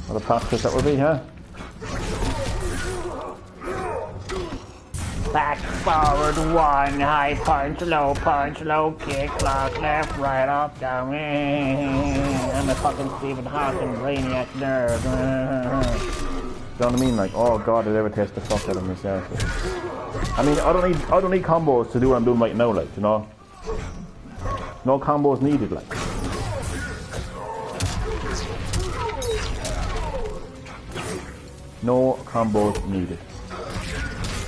What a practice that would be, huh? Back, forward, one, high punch, low kick, clock, left, right, up, down, I'm a fucking Stephen Hawking brainiac nerd. You know what I mean? Like, oh god, I'd ever test the fuck out of myself. I mean, I don't need combos to do what I'm doing right now, like, you know? No combos needed, like. No combos needed.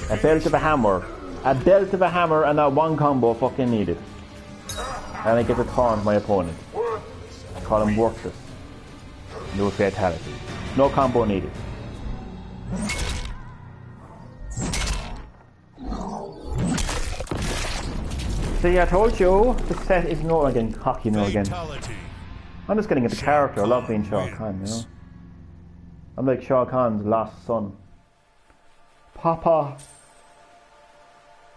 A belt of a hammer and that one combo fucking needed. And I get to taunt my opponent. Call him worthless. No fatality. No combo needed. See, I told you, the set is no again, cocky no again. I'm just getting into character. I love being Shao Kahn, you know. I'm like Shao Kahn's lost son. Papa,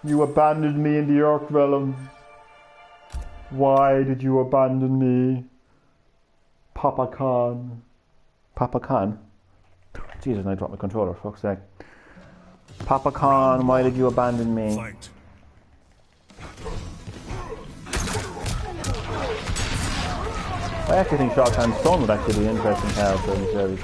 you abandoned me in the Earth realm. Why did you abandon me? Papa Khan. Papa Khan? Jesus, I dropped my controller, fuck's sake. Papa Khan, why did you abandon me? Fight. I actually think Shao Kahn's son would actually be an interesting character in the series.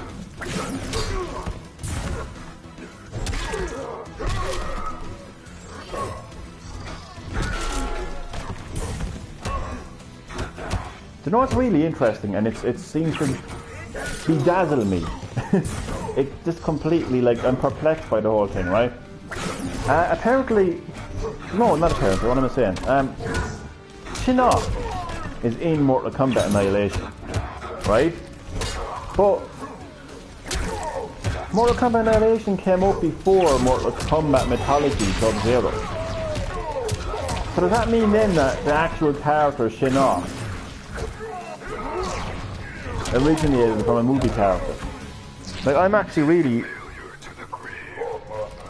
Do you know what's really interesting, and it seems to bedazzle me. It just completely, like, I'm perplexed by the whole thing, right? Apparently, no, not apparently, what am I saying? Shinnok is in Mortal Kombat Annihilation, right? But Mortal Kombat Annihilation came up before Mortal Kombat Mythology Sub-Zero. So does that mean then that the actual character Shinnok originated from a movie character? Like, I'm actually really...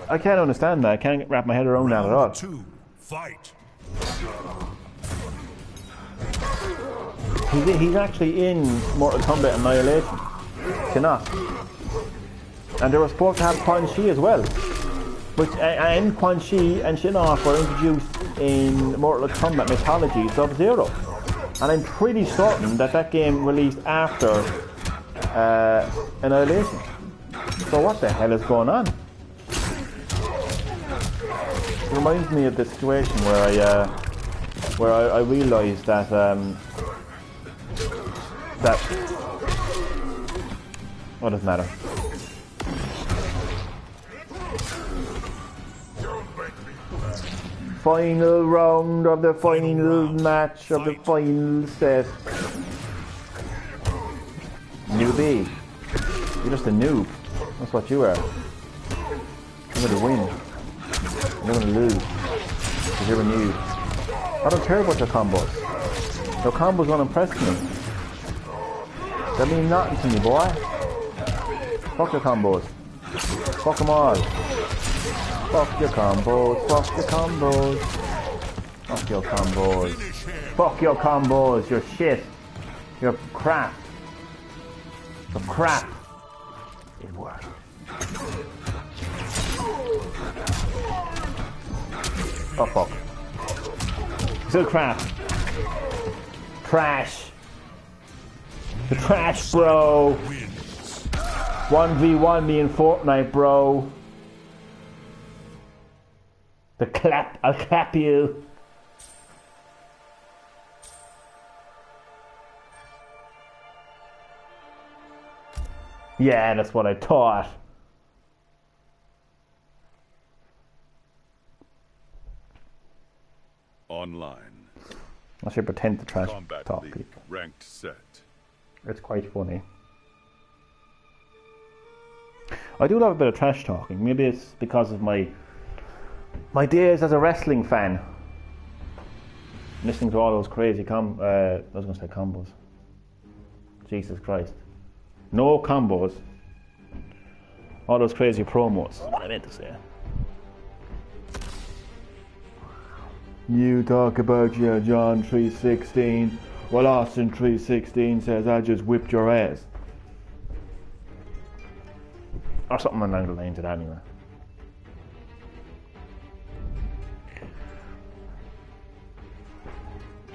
I can't understand that. I can't wrap my head around that at all. Fight. He's actually in Mortal Kombat Annihilation. Shinnok. And they were supposed to have Quan Chi as well. Which, and Quan Chi and Shinnok were introduced in Mortal Kombat mythology Sub-Zero. And I'm pretty certain that that game released after Annihilation. So what the hell is going on? It reminds me of the situation where I realised that what doesn't matter. Final round of the final match of the final set. Newbie. You're just a noob. That's what you are. You're gonna win. You're gonna lose. Because you're a noob. I don't care about your combos. Your combos don't impress me. They mean nothing to me, boy. Fuck your combos. Fuck them all. Fuck your combos. Fuck your combos. Fuck your combos. Fuck your combos. You're shit. You're crap. You're crap. It worked. Oh fuck. Still crap. Trash. The trash, bro. 1v1 me in Fortnite, bro. The clap. I'll clap you. Yeah, that's what I thought. Online. I should pretend to trash Kombat talk League, people. ranked set. It's quite funny. I do love a bit of trash talking. Maybe it's because of my days as a wrestling fan. Listening to all those crazy I was going to say combos. Jesus Christ. No combos. All those crazy promos. That's what I meant to say. You talk about your John 3:16. Well, Austin 3:16 says I just whipped your ass. Or something along the lines of that anyway.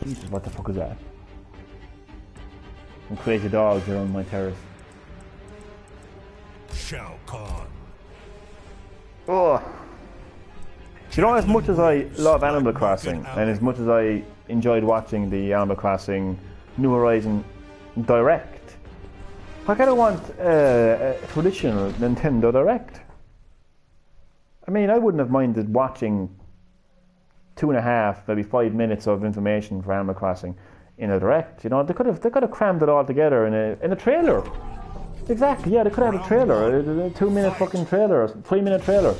Jesus, what the fuck is that? Some crazy dogs are on my terrace. Shao Kahn. Oh. You know, as much as I love Animal Crossing, and as much as I enjoyed watching the Animal Crossing New Horizon Direct, I kind of want a traditional Nintendo Direct. I mean, I wouldn't have minded watching 2.5, maybe 5 minutes of information for Animal Crossing in a Direct. You know, they could have crammed it all together in a trailer. Exactly, yeah, they could have had a trailer, a 2-minute fucking trailer, or 3-minute trailer.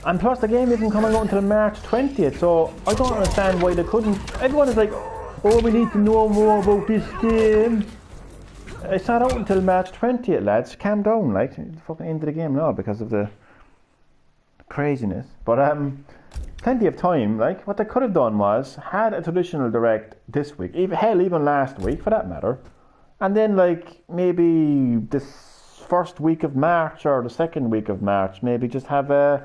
And plus, the game isn't coming out until March 20th, so I don't understand why they couldn't. Everyone is like, oh, we need to know more about this game. It's not out until March 20th, lads. Calm down, like, it's fucking into the game now because of the craziness. But plenty of time. Like, what they could have done was had a traditional Direct this week, even last week for that matter, and then like maybe this first week of March or the second week of March, maybe just have the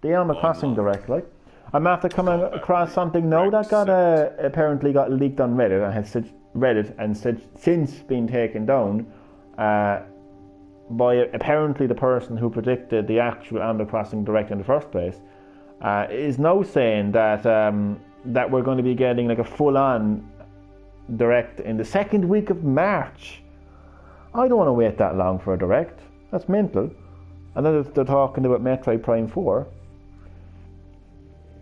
Animal Crossing Direct. Like, I'm after coming across something now that apparently got leaked on Reddit and has since been taken down by apparently the person who predicted the actual Animal Crossing Direct in the first place. Is now saying that that we're going to be getting like a full-on Direct in the second week of March. I don't want to wait that long for a Direct. That's mental. And then they're talking about Metroid Prime 4.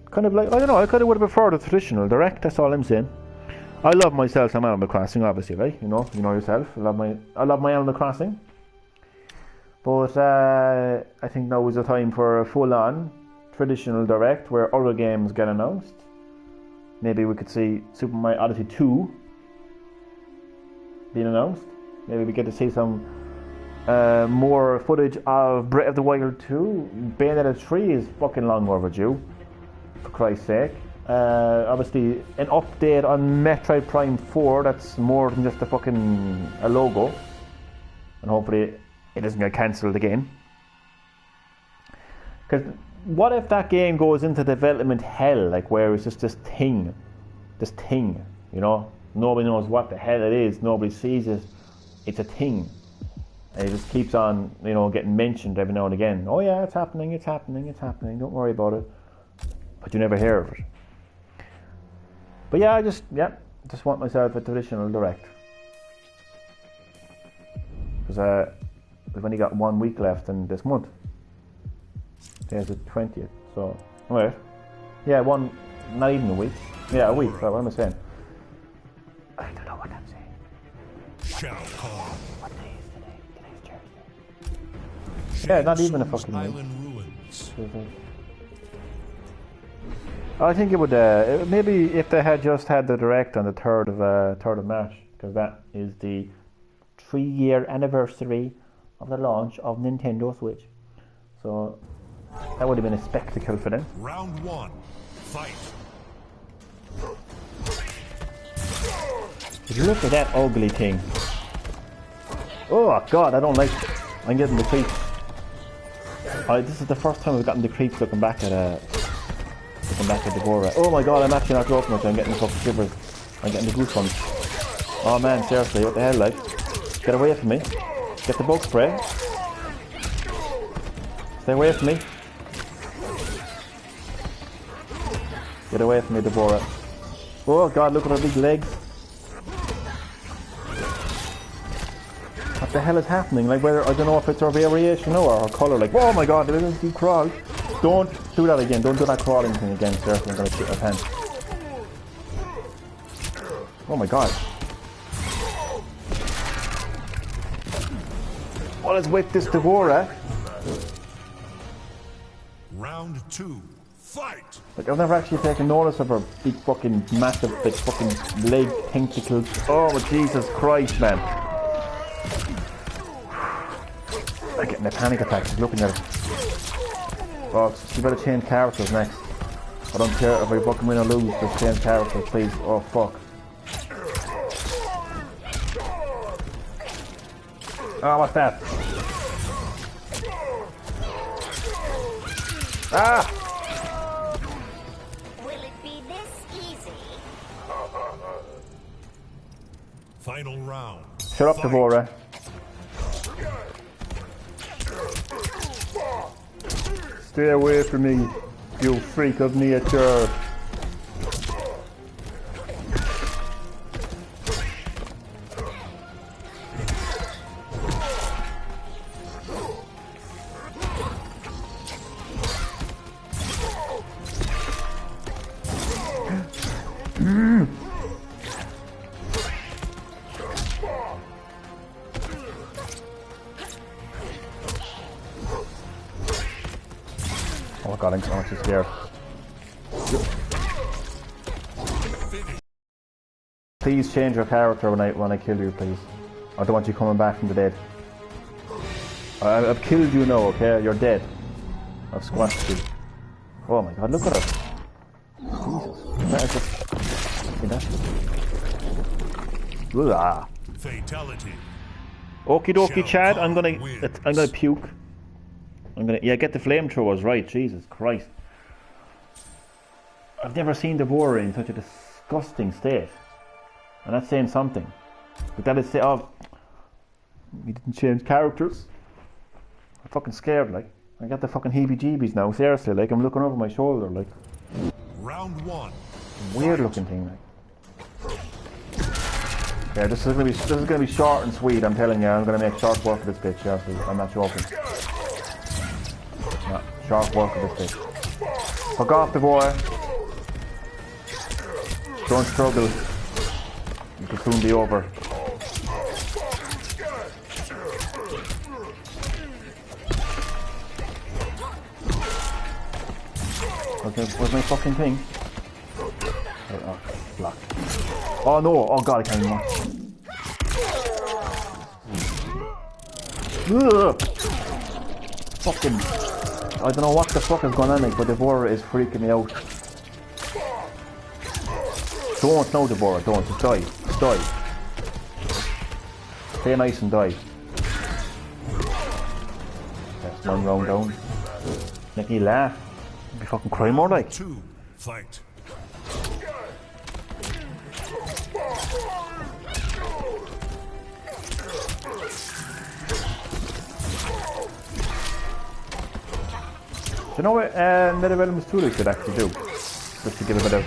Kind of like, I don't know, I kind of would have preferred a traditional Direct, that's all I'm saying. I love myself some Animal Crossing, obviously, right? You know yourself. I love my Animal Crossing. But I think now is the time for a full-on traditional direct where other games get announced. Maybe we could see Super Mario Odyssey 2 being announced. Maybe we get to see some more footage of Breath of the Wild 2. Bayonetta 3 is fucking long overdue, for Christ's sake. Obviously, an update on Metroid Prime 4 that's more than just a logo. And hopefully it doesn't get cancelled again. Because what if that game goes into development hell, like where it's just this thing, you know? Nobody knows what the hell it is, nobody sees it, it's a thing. And it just keeps on, you know, getting mentioned every now and again. Oh yeah, it's happening, don't worry about it. But you never hear of it. But yeah, I just want myself a traditional direct. Because we've only got 1 week left in this month. There's the 20th, so... Wait. Yeah, not even a week. Yeah, a week, what am I saying? I don't know what I'm saying. Shall call. What day is today? Today's Thursday. Yeah, not even a fucking week. I think it would, maybe if they had just had the direct on the 3rd of March, because that is the 3-year anniversary of the launch of Nintendo Switch. So that would have been a spectacle for them. Round 1, fight. If you look at that ugly thing. Oh god, I don't like it. I'm getting the creeps. This is the first time I've gotten the creeps looking back at Deborah. Oh my god, I'm actually not joking with you. I'm getting the fucking shivers. I'm getting the goosebumps. Oh man, seriously, what the hell, like? Get away from me. Get the bug spray. Stay away from me. Get away from me, Deborah. Oh god, look at her big legs. What the hell is happening? Like, whether, I don't know if it's her variation or her colour. Like, oh my god, did you crawl? Don't do that again. Don't do that crawling thing again, seriously. I'm going to shoot my pants. Oh my god. What is with this Deborah? Round 2, fight! Like, I've never actually taken notice of her big fucking massive big fucking leg tentacles. Oh Jesus Christ, man. I'm getting a panic attack just looking at it. Oh, she better change characters next. I don't care if I fucking win or lose, just change characters, please. Oh fuck. Oh, what's that? Ah! Will it be this easy? Final round. Shut up, Deborah. Stay away from me, you freak of nature. Oh god, I'm so much scared. Please change your character when I kill you, please. I don't want you coming back from the dead. I've killed you now, okay? You're dead. I've squashed you. Oh my god, look at her. Jesus. That is just... Ugh. Fatality. Okie dokie, Chad. I'm gonna puke. Get the flamethrowers right. Jesus Christ. I've never seen Deborah in such a disgusting state. And that's saying something. But that is say, oh, we didn't change characters. I'm fucking scared, like. I got the fucking heebie-jeebies now, seriously, like, I'm looking over my shoulder, like. Round 1. Weird looking thing, like. Yeah, this is gonna be short and sweet, I'm telling you. I'm gonna make short work of this bitch, yeah, so I'm not joking. No, short work of this bitch. Fuck off, the boy. Don't struggle. It will soon be over. Where's my fucking thing? Oh, block. Oh no! Oh god, I can't even watch. Fucking... I don't know what the fuck is going on, like, but Devourer is freaking me out. Don't know Devourer, don't. Just die. Just die. Stay nice and die. That's one round down. Make me laugh. I'd be fucking crying more like. 2, fight. Do you know what Netherrealms 2 could actually do? Just to give a bit of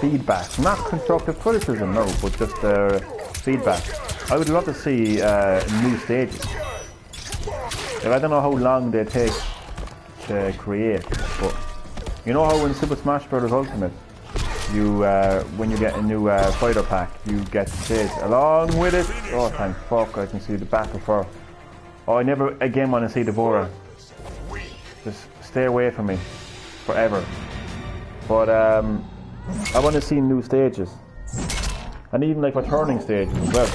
feedback. Not constructive criticism, no, but just feedback. I would love to see new stages. Like, I don't know how long they take to create, but you know how in Super Smash Bros. Ultimate, you when you get a new fighter pack, you get this along with it. Oh, thank fuck! I can see the battle for. Oh, I never again want to see Devourer. Just stay away from me forever. But I want to see new stages, and even like returning stages as well.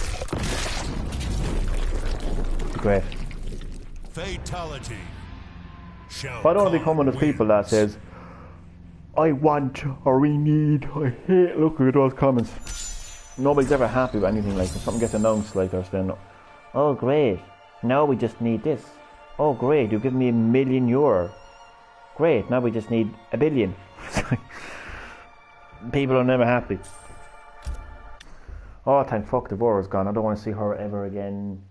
Great. Fatality. I don't want to become one of those people that says, I want or we need. I hate looking at those comments. Nobody's ever happy with anything like this. Something gets announced like they're saying, oh great, now we just need this. Oh great, you give me €1 million. Great, now we just need 1 billion. People are never happy. Oh thank fuck, Devora's gone. I don't want to see her ever again.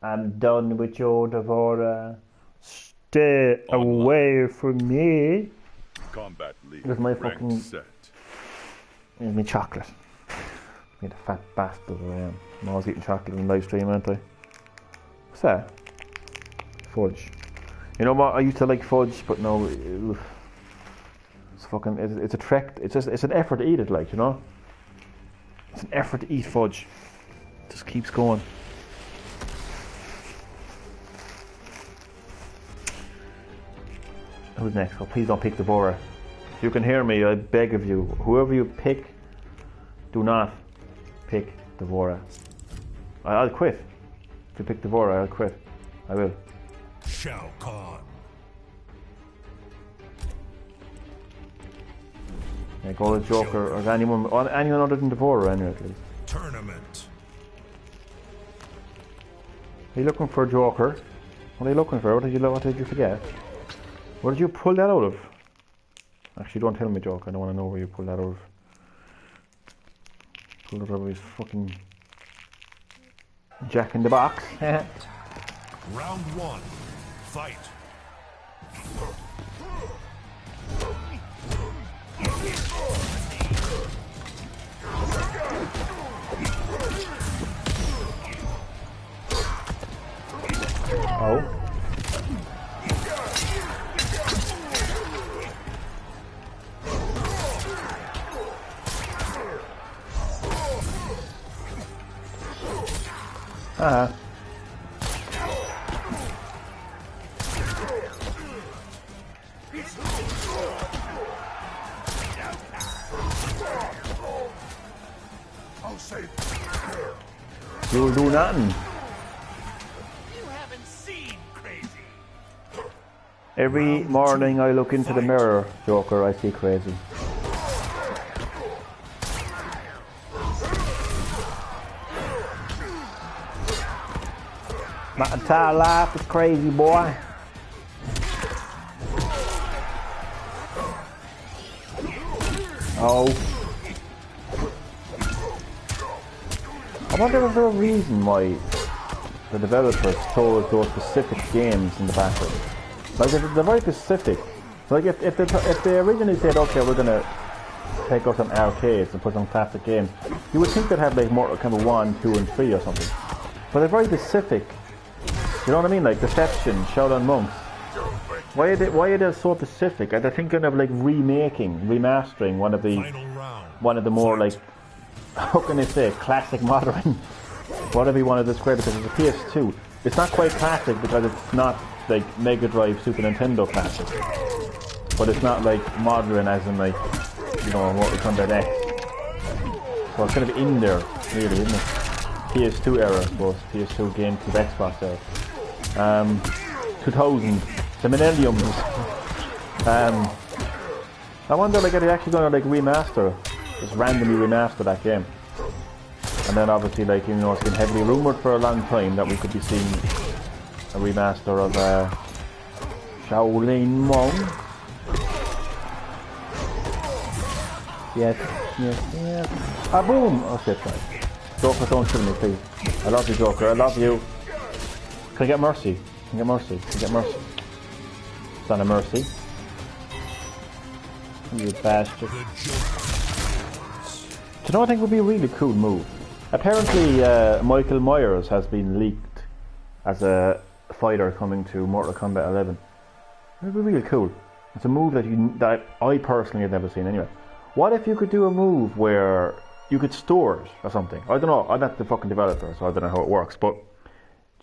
I'm done with your Devora. Stay away from me. Combat League. With my fucking set. Here's me chocolate. Me the fat bastard I am. I'm always eating chocolate on live stream, aren't I? What's that? Fudge. You know what? I used to like fudge, but no, it's fucking. It's a trek. It's an effort to eat it, like, you know. It's an effort to eat fudge. It just keeps going. Who's next? Oh, please don't pick Devourer. If you can hear me, I beg of you, whoever you pick, do not pick Devourer. I'll quit. If you pick Devourer, I'll quit. I will. Shao Kahn. Yeah, go to Joker or anyone other than Devourer, anyway, at least. Tournament. Are you looking for a Joker? What are you looking for? What did you forget? Where did you pull that out of? Actually, don't tell me, Joker. I don't want to know where you pulled that out of. Pulled it out of his fucking Jack in the Box. Round 1. Fight. Oh. You'll do nothing. You haven't seen crazy. Every morning I look into the mirror, Joker, I see crazy. My entire life is crazy, boy. Oh. I wonder if there's a reason why the developers chose those specific games in the background. Like, they're very specific. Like, if they originally said, okay, we're gonna take out some arcades and put some classic games, you would think they'd have like more kind of 1, 2, and 3 or something. But they're very specific. You know what I mean? Like Deception, Shadow and Monks. Why are they so specific? Are they thinking of like remastering one of the more like, how can I say, classic modern, whatever you want to describe it, because it's a PS2. It's not quite classic because it's not like Mega Drive, Super Nintendo classic. but it's not like modern as in like, you know, Mortal Kombat X. So it's kind of in there, really, isn't it? PS2 era, I suppose. PS2 GameCube Xbox era. 2000, the millenniums. I wonder, like, are they actually going to like remaster, just randomly remaster that game? And then obviously, like, you know, it's been heavily rumoured for a long time that we could be seeing a remaster of Shaolin Monk. Yes. Ah, boom! Oh shit, right. Joker, don't kill me, please. I love you, Joker. I love you. Can I get mercy? Can I get mercy? Can I get mercy? It's not a mercy. You bastard. Do you know what I think would be a really cool move? Apparently, Michael Myers has been leaked as a fighter coming to Mortal Kombat 11. It would be really cool. It's a move that I personally have never seen anyway. What if you could do a move where you could store it or something? I don't know. I'm not the fucking developer, so I don't know how it works. But do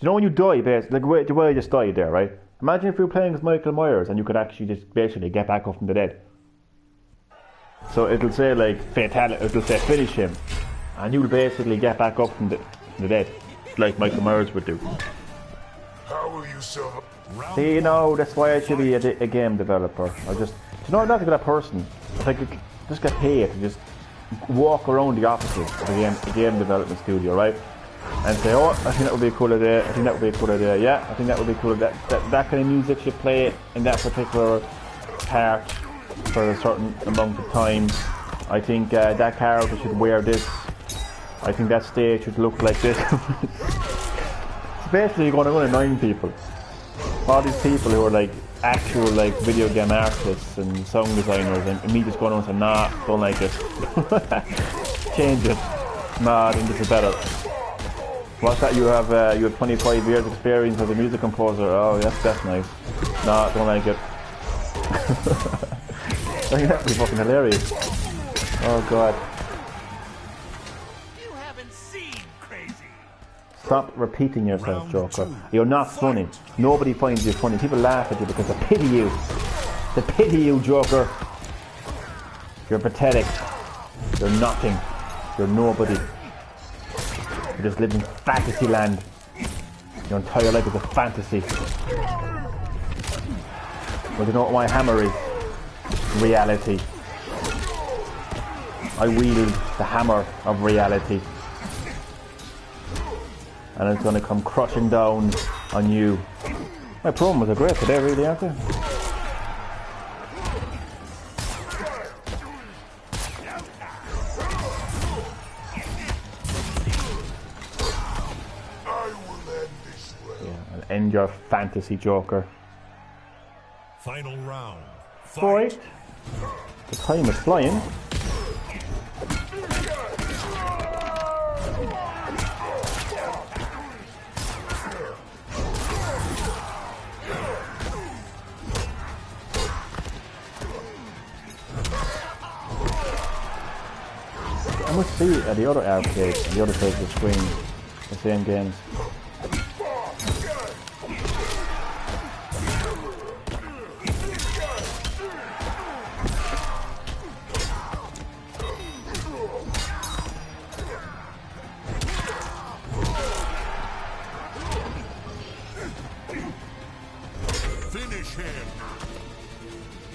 you know when you die, basically, like the way I just died there, right? Imagine if you were playing as Michael Myers and you could actually just basically get back up from the dead. So it'll say like fatality, it'll say finish him, and you'll basically get back up from the dead, like Michael Myers would do. How will you survive? See, you know, that's why I should be a game developer. I just, you know, I'm not a good person. If I could just get paid to just walk around the offices of a game development studio, right? And say, oh, I think that would be a cool idea. I think that would be a cool idea. Yeah, I think that would be cool. That kind of music should play in that particular part for a certain amount of time. I think that character should wear this. I think that stage should look like this. It's basically you're going to run 9 people. All these people who are like actual like video game artists and sound designers, and me just going on and say, nah, don't like it. Change it. Nah, I think this is better. What's that? You have 25 years experience as a music composer. Oh, yes, that's nice. Nah, don't like it. I think that'd be fucking hilarious. Oh god. You haven't seen crazy. Stop repeating yourself, Joker. You're not funny. Nobody finds you funny. People laugh at you because they pity you. They pity you, Joker. You're pathetic. You're nothing. You're nobody. You just live in fantasy land. Your entire life is a fantasy. Well, you know what my hammer is? Reality. I wield the hammer of reality. And it's going to come crushing down on you. My promos are great today, really, aren't they? End your fantasy, Joker. Final round. Fight. The time is flying. I must see at the other arcade, on the other side of the screen, the same games.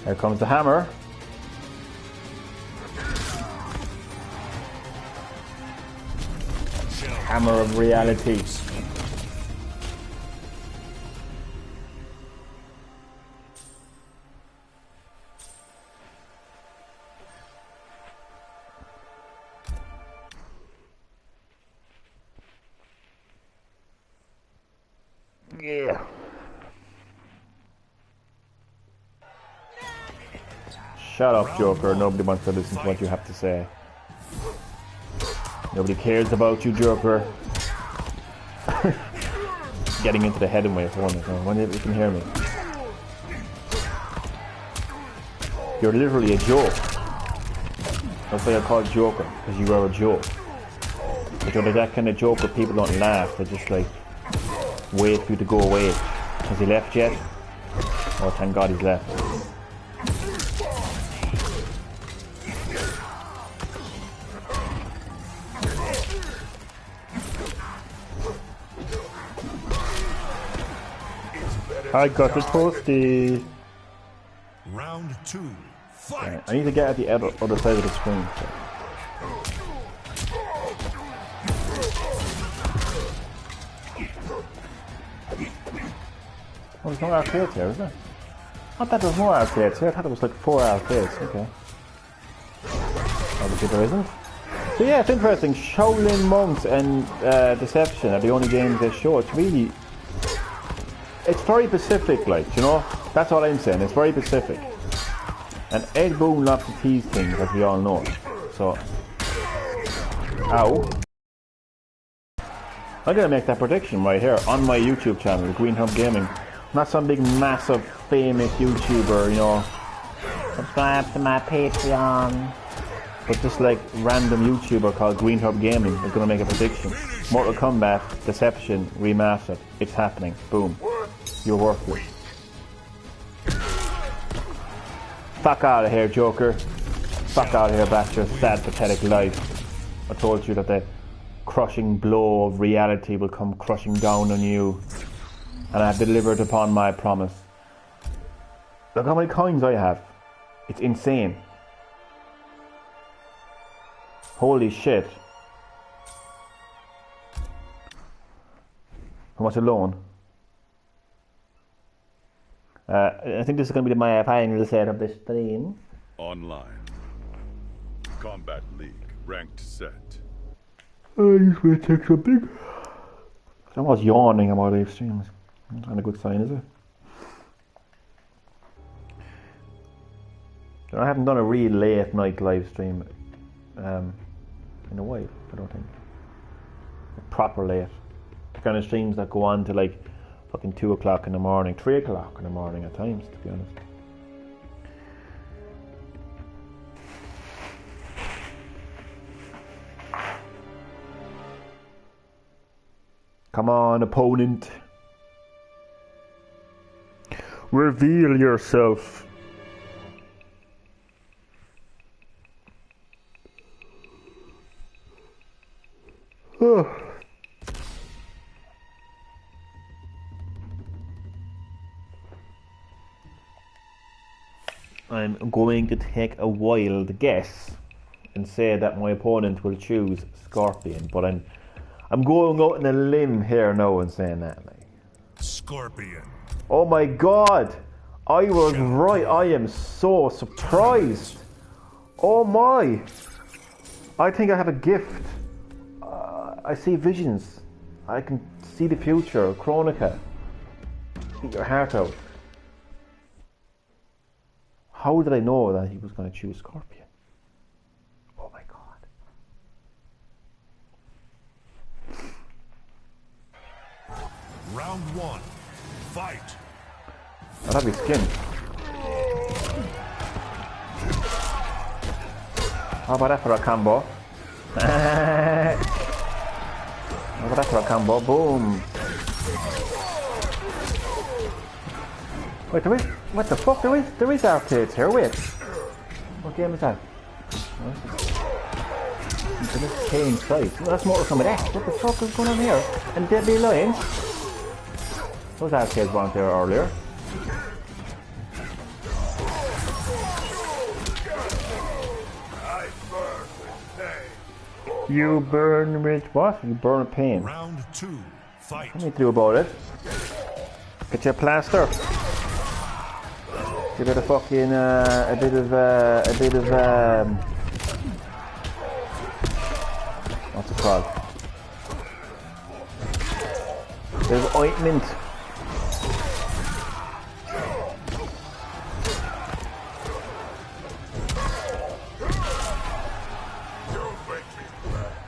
Here comes the hammer. Hammer of reality. Yeah. Shut up, Joker. Nobody wants to listen to what you have to say. Nobody cares about you, Joker. Getting into the head of my phone. I wonder if you can hear me. You're literally a joke. That's why I call it Joker, because you are a joke. But you're that kind of joke where people don't laugh. They just like wait for you to go away. Has he left yet? Oh, thank God he's left. I got the toasty. Round 2. Fight. I need to get at the other side of the screen. So. Oh, there's no arcades here, is there? I thought there was more arcades here. I thought there was like 4 arcades. Okay. Obviously there isn't. So yeah, it's interesting. Shaolin Monks and Deception are the only games they show. It's really... It's very Pacific, like, you know? That's all I'm saying. It's very Pacific. And Ed Boon loves to tease things, as we all know. So... Ow. I'm gonna make that prediction right here on my YouTube channel, GreenHerb-Gaming. Not some big, massive, famous YouTuber, you know. Subscribe to my Patreon. But just like random YouTuber called GreenHerb-Gaming is gonna make a prediction. Mortal Kombat Deception Remastered. It's happening. Boom. You're worthless. Fuck out of here, Joker. Fuck out of here, about your sad, pathetic life. I told you that the crushing blow of reality will come crushing down on you. And I have delivered upon my promise. Look how many coins I have. It's insane. Holy shit. How much alone? I think this is going to be my final set of the stream. Online. Combat League. Ranked set. This will take something. I'm almost yawning about live streams. That's not a good sign, is it? I haven't done a real late night live stream in a while, I don't think. Proper late. The kind of streams that go on to like fucking 2 o'clock in the morning, 3 o'clock in the morning at times, to be honest. Come on, opponent. Reveal yourself. I'm going to take a wild guess and say that my opponent will choose Scorpion, but I'm going out on a limb here now and saying that. Like. Scorpion. Oh my god! I was right. I am so surprised. Oh my! I think I have a gift. I see visions. I can see the future. Chronica. Eat your heart out. How did I know that he was going to choose Scorpion? Oh my god. Round 1. Fight. I'll have his skin. How about that for a combo? How about that for a combo? Boom. Wait, what the fuck? There is arcades here. Wait. What game is that? It's a Kane site. Oh, that's Mortal Kombat X. What the fuck is going on here? And Deadly Alliance? Those arcades weren't there earlier. You burn with what? You burn with pain. Round 2. Fight. What do you do about it? Get your plaster. Give it a fucking a bit of what's it called? A bit of ointment.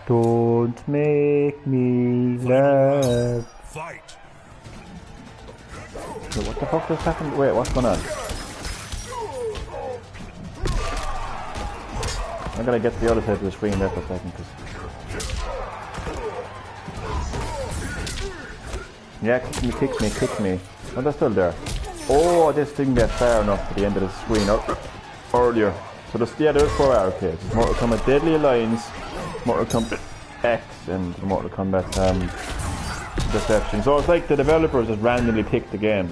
Don't make me laugh. Fight. So what the fuck just happened? Wait, what's going on? I'm gonna get to the other side of the screen there for a second. Yeah, kick me. Oh, they're still there. Oh, this didn't get far enough to the end of the screen earlier. So there's 4 arcades. There's Mortal Kombat Deadly Alliance, Mortal Kombat X, and Mortal Kombat Deception. So it's like the developers just randomly picked the game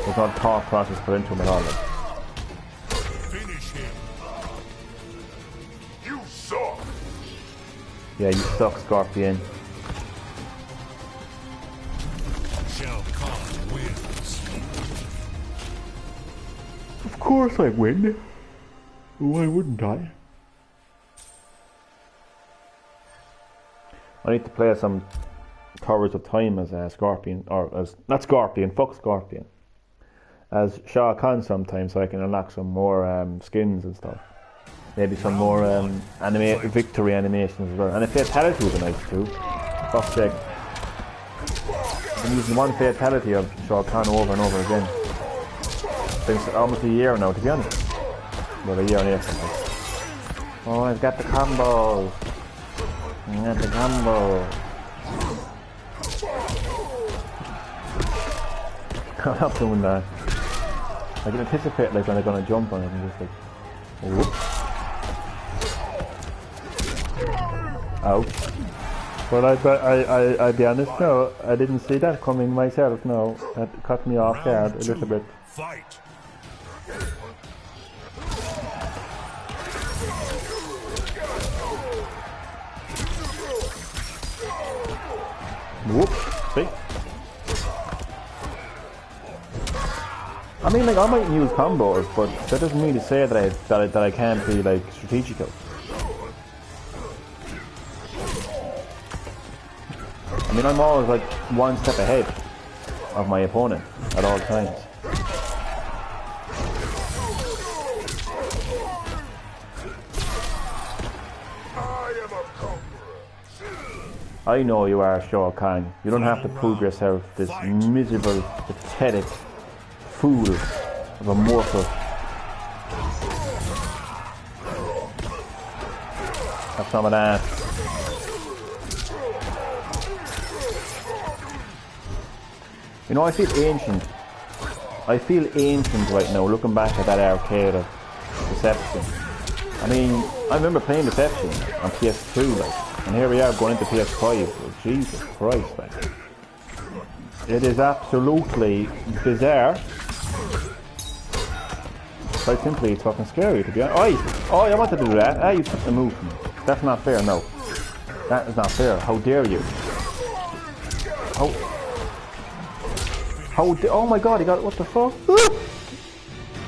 There's no thought process put into him at all. Like. Finish him. You suck. Yeah, you suck, Scorpion. Shao Kahn wins. Of course I win. Why wouldn't I? I need to play some Towers of Time as a Scorpion, or as, not Scorpion, fuck Scorpion. As Shao Kahn sometimes, so I can unlock some more skins and stuff. Maybe some more victory animations as well. And a fatality would be nice too. Fuck's sake. I've been using one fatality of Shao Kahn over and over again. It's almost a year now, to be honest. Well, a year and a half. Oh, I've got the combos. I got the combo. I'm not doing that. I can anticipate like when they're gonna jump on it and just like, whoop. Ouch. But I'll be honest, no, I didn't see that coming myself, no. That cut me off guard a little bit. Fight. Whoop, see? I mean, like, I might use combos, but that doesn't mean to say that I can't be, like, strategical. I mean, I'm always, like, one step ahead of my opponent at all times. I know you are, Shao Kahn. You don't have to prove yourself this miserable, pathetic fool of a mortal. Have some of that. You know, I feel ancient. I feel ancient right now, looking back at that arcade of Deception. I mean, I remember playing Deception on PS2, like, and here we are going into PS5. Oh, Jesus Christ, like. It is absolutely bizarre. Quite simply, it's fucking scary, to be honest. Oh, I wanted to do that. Ah, you took the move from me. That's not fair, no. That is not fair. How dare you? Oh my god, he got it. What the fuck?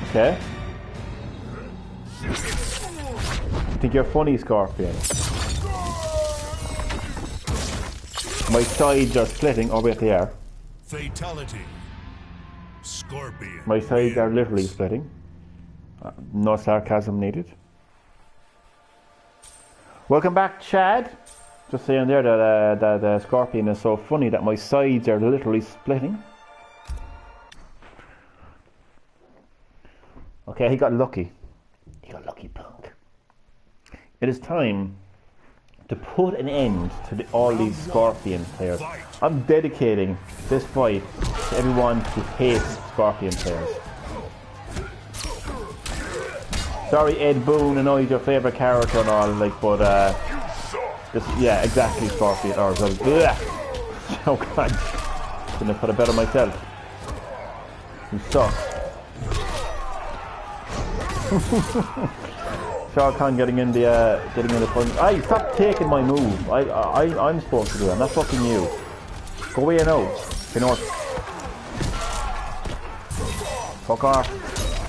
Okay. I think you're funny, Scorpion. My sides are splitting. Oh, wait, they are. Fatality. Scorpion. My sides are literally splitting. No sarcasm needed. Welcome back, Chad. Just saying there that Scorpion is so funny that my sides are literally splitting. Okay, he got lucky. He got lucky, punk. It is time to put an end to all these Scorpion players. I'm dedicating this fight to everyone who hates Scorpion players. Sorry, Ed Boon, I know he's your favourite character and all, like, but yeah, exactly, Scorpion. Or oh god, couldn't have put it better myself. You suck. Shao Kahn getting in the front. Aye, stop taking my move. I'm supposed to do it. I'm not fucking you. Go away now. You know what? Fuck off.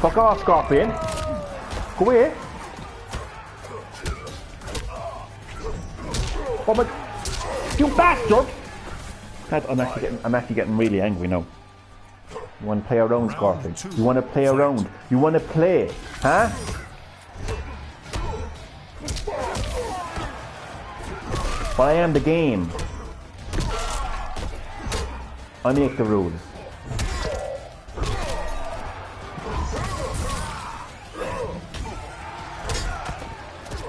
Fuck off, Scorpion. Go away. Oh my! You bastard! I'm actually getting really angry now. You want to play around, Scorpion? You want to play around? You want to play? Huh? But I am the game. I make the rules.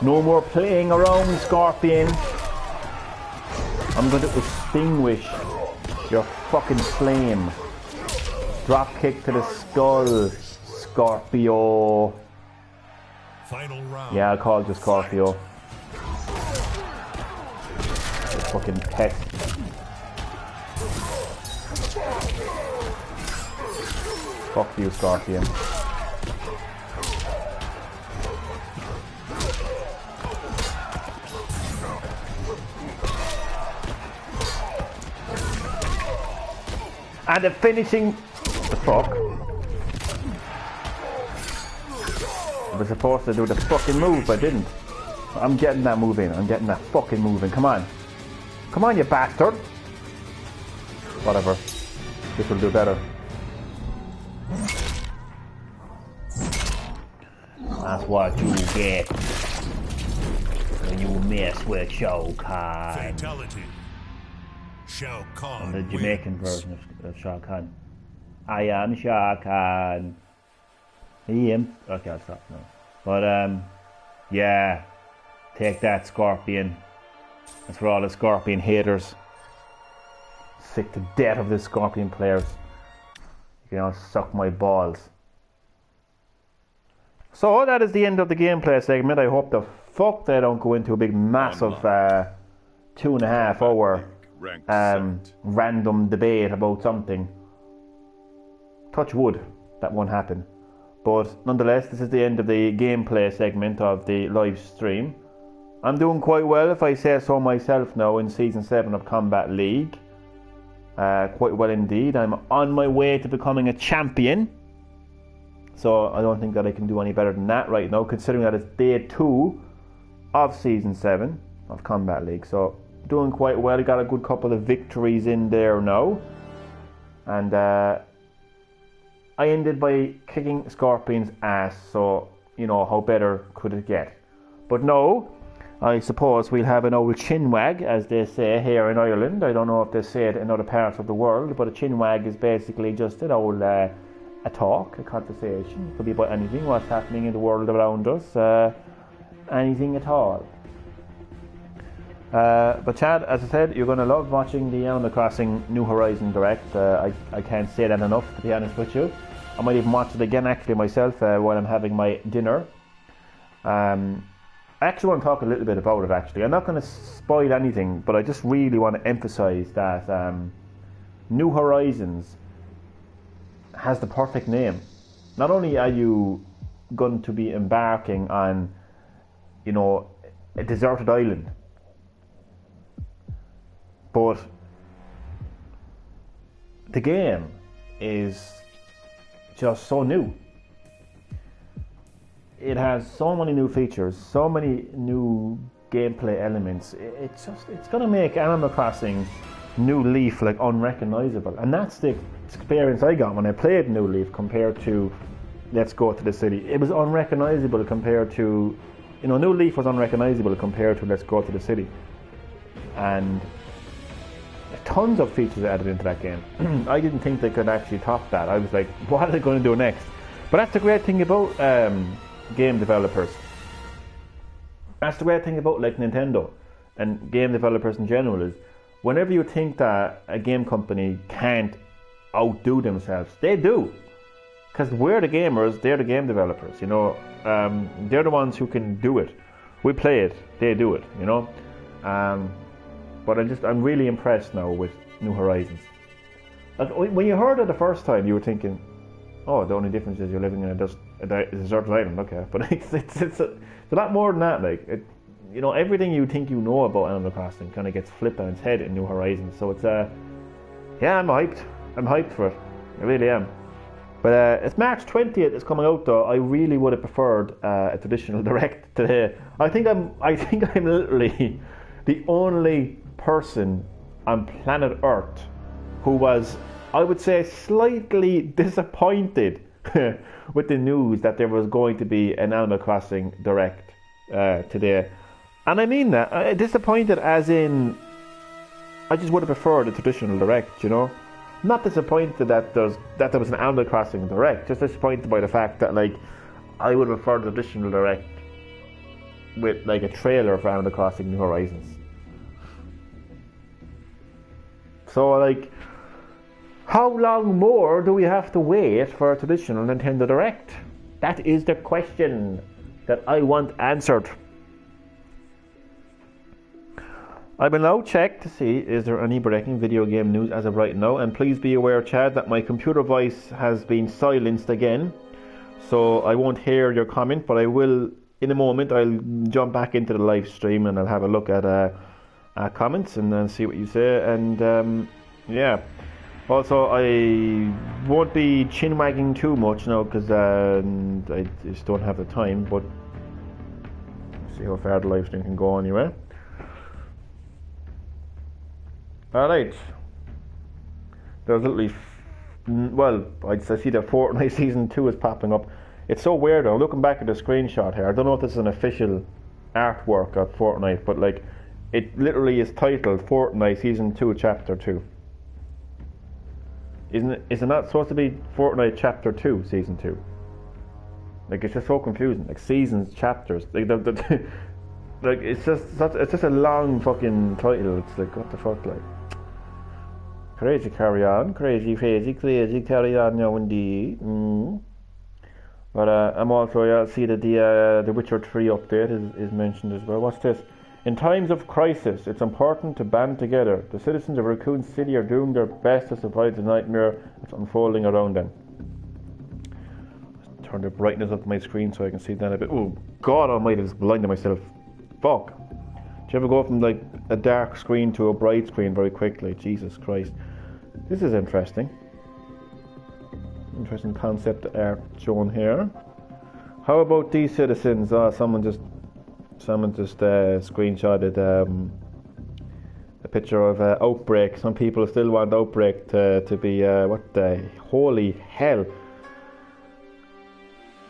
No more playing around, Scorpion. I'm going to extinguish your fucking flame. Drop kick to the skull, Scorpio. Final round. Yeah, I'll call you Scorpio. Fucking pest. Fuck you, Scorpion. And the finishing... The fuck? I was supposed to do the fucking move, but I didn't. I'm getting that move in. I'm getting that fucking move in. Come on. Come on, you bastard. Whatever. This will do better. That's what you get when you mess with Shao Kahn. Fatality. Shao Kahn The Jamaican version of Shao Kahn. I am Shao Kahn. Okay, I'll stop now. But, yeah. Take that, Scorpion. That's for all the Scorpion haters. Sick to death of the Scorpion players. You can all suck my balls. So that is the end of the gameplay segment. I hope the fuck they don't go into a big massive 2.5 hour random debate about something. Touch wood, that won't happen. But nonetheless, this is the end of the gameplay segment of the live stream. I'm doing quite well, if I say so myself now, in Season 7 of Kombat League. Quite well indeed. I'm on my way to becoming a champion. So I don't think that I can do any better than that right now, considering that it's day 2 of Season 7 of Kombat League. So doing quite well. I got a good couple of victories in there now. And I ended by kicking Scorpion's ass, so, you know, how better could it get? But no, I suppose we'll have an old chinwag, as they say here in Ireland. I don't know if they say it in other parts of the world, but a chinwag is basically just an old a talk, a conversation. It could be about anything, what's happening in the world around us, anything at all. But Chad, as I said, you're going to love watching the Animal Crossing New Horizon Direct. I can't say that enough, to be honest with you. I might even watch it again actually myself while I'm having my dinner. I actually want to talk a little bit about it actually. I'm not going to spoil anything, but I just really want to emphasize that New Horizons has the perfect name. Not only are you going to be embarking on, you know, a deserted island, but the game is just so new. It has so many new features, so many new gameplay elements. It's going to make Animal Crossing New Leaf like unrecognizable, and that's the experience I got when I played New Leaf compared to Let's Go to the City. It was unrecognizable compared to, you know, New Leaf was unrecognizable compared to Let's Go to the City, and tons of features added into that game. I didn't think they could actually top that. I was like, what are they going to do next? But that's the great thing about game developers. That's the great thing about like Nintendo and game developers in general, is whenever you think that a game company can't outdo themselves, they do. Because we're the gamers, they're the game developers, you know. They're the ones who can do it. We play it, they do it, you know. But I'm really impressed now with New Horizons. Like, when you heard it the first time, you were thinking, oh, the only difference is you're living in a deserted island, okay. But it's a lot more than that. Like, you know, everything you think you know about Animal Crossing kind of gets flipped on its head in New Horizons. So it's yeah, I'm hyped. I'm hyped for it. I really am. But it's March 20th. It's coming out though. I really would have preferred a traditional direct today. I think I'm literally the only person on planet Earth who was, I would say, slightly disappointed with the news that there was going to be an Animal Crossing direct today. And I mean that, disappointed as in, I just would have preferred a traditional direct, you know. Not disappointed that there was an Animal Crossing direct, just disappointed by the fact that, like, I would have preferred a traditional direct with like a trailer for Animal Crossing New Horizons. So, like, how long more do we have to wait for a traditional Nintendo Direct? That is the question that I want answered. I will now check to see is there any breaking video game news as of right now, and please be aware, Chad, that my computer voice has been silenced again, so I won't hear your comment, but I will in a moment. I'll jump back into the live stream and I'll have a look at comments and then see what you say, and yeah. Also, I won't be chin wagging too much now because I just don't have the time, but see how far the live stream can go anyway. Alright. There's literally, well, I see that Fortnite Season 2 is popping up. It's so weird though, looking back at the screenshot here, I don't know if this is an official artwork of Fortnite, but like, it literally is titled Fortnite Season 2 Chapter 2. Is it not supposed to be Fortnite Chapter 2, Season 2? Like, it's just so confusing. Like, seasons, chapters. Like, like it's just a long fucking title. It's like, what the fuck, like. Crazy carry on, crazy carry on now indeed. But I'm also, yeah, see that the Witcher 3 update is mentioned as well. What's this? In times of crisis, it's important to band together. The citizens of Raccoon City are doing their best to survive the nightmare that's unfolding around them. Let's turn the brightness up my screen so I can see that a bit. Oh, God almighty, I just blinded myself. Fuck. Do you ever go from like a dark screen to a bright screen very quickly? Jesus Christ. This is interesting. Interesting concept art shown here. How about these citizens? Someone just screenshotted a picture of Outbreak. Some people still want Outbreak to be what the holy hell.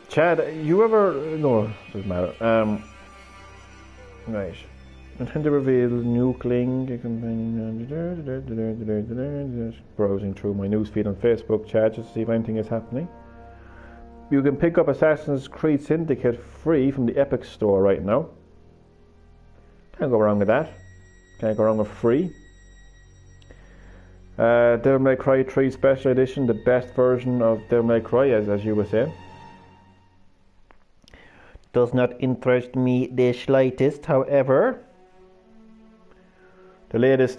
Chad, you ever? No, doesn't matter. Right. Nintendo reveals new Kling. Browsing through my newsfeed on Facebook, Chad, just to see if anything is happening. You can pick up Assassin's Creed Syndicate free from the Epic Store right now. Can't go wrong with that. Can't go wrong with free. Devil May Cry 3 Special Edition, the best version of Devil May Cry, as you were saying. Does not interest me the slightest, however. The latest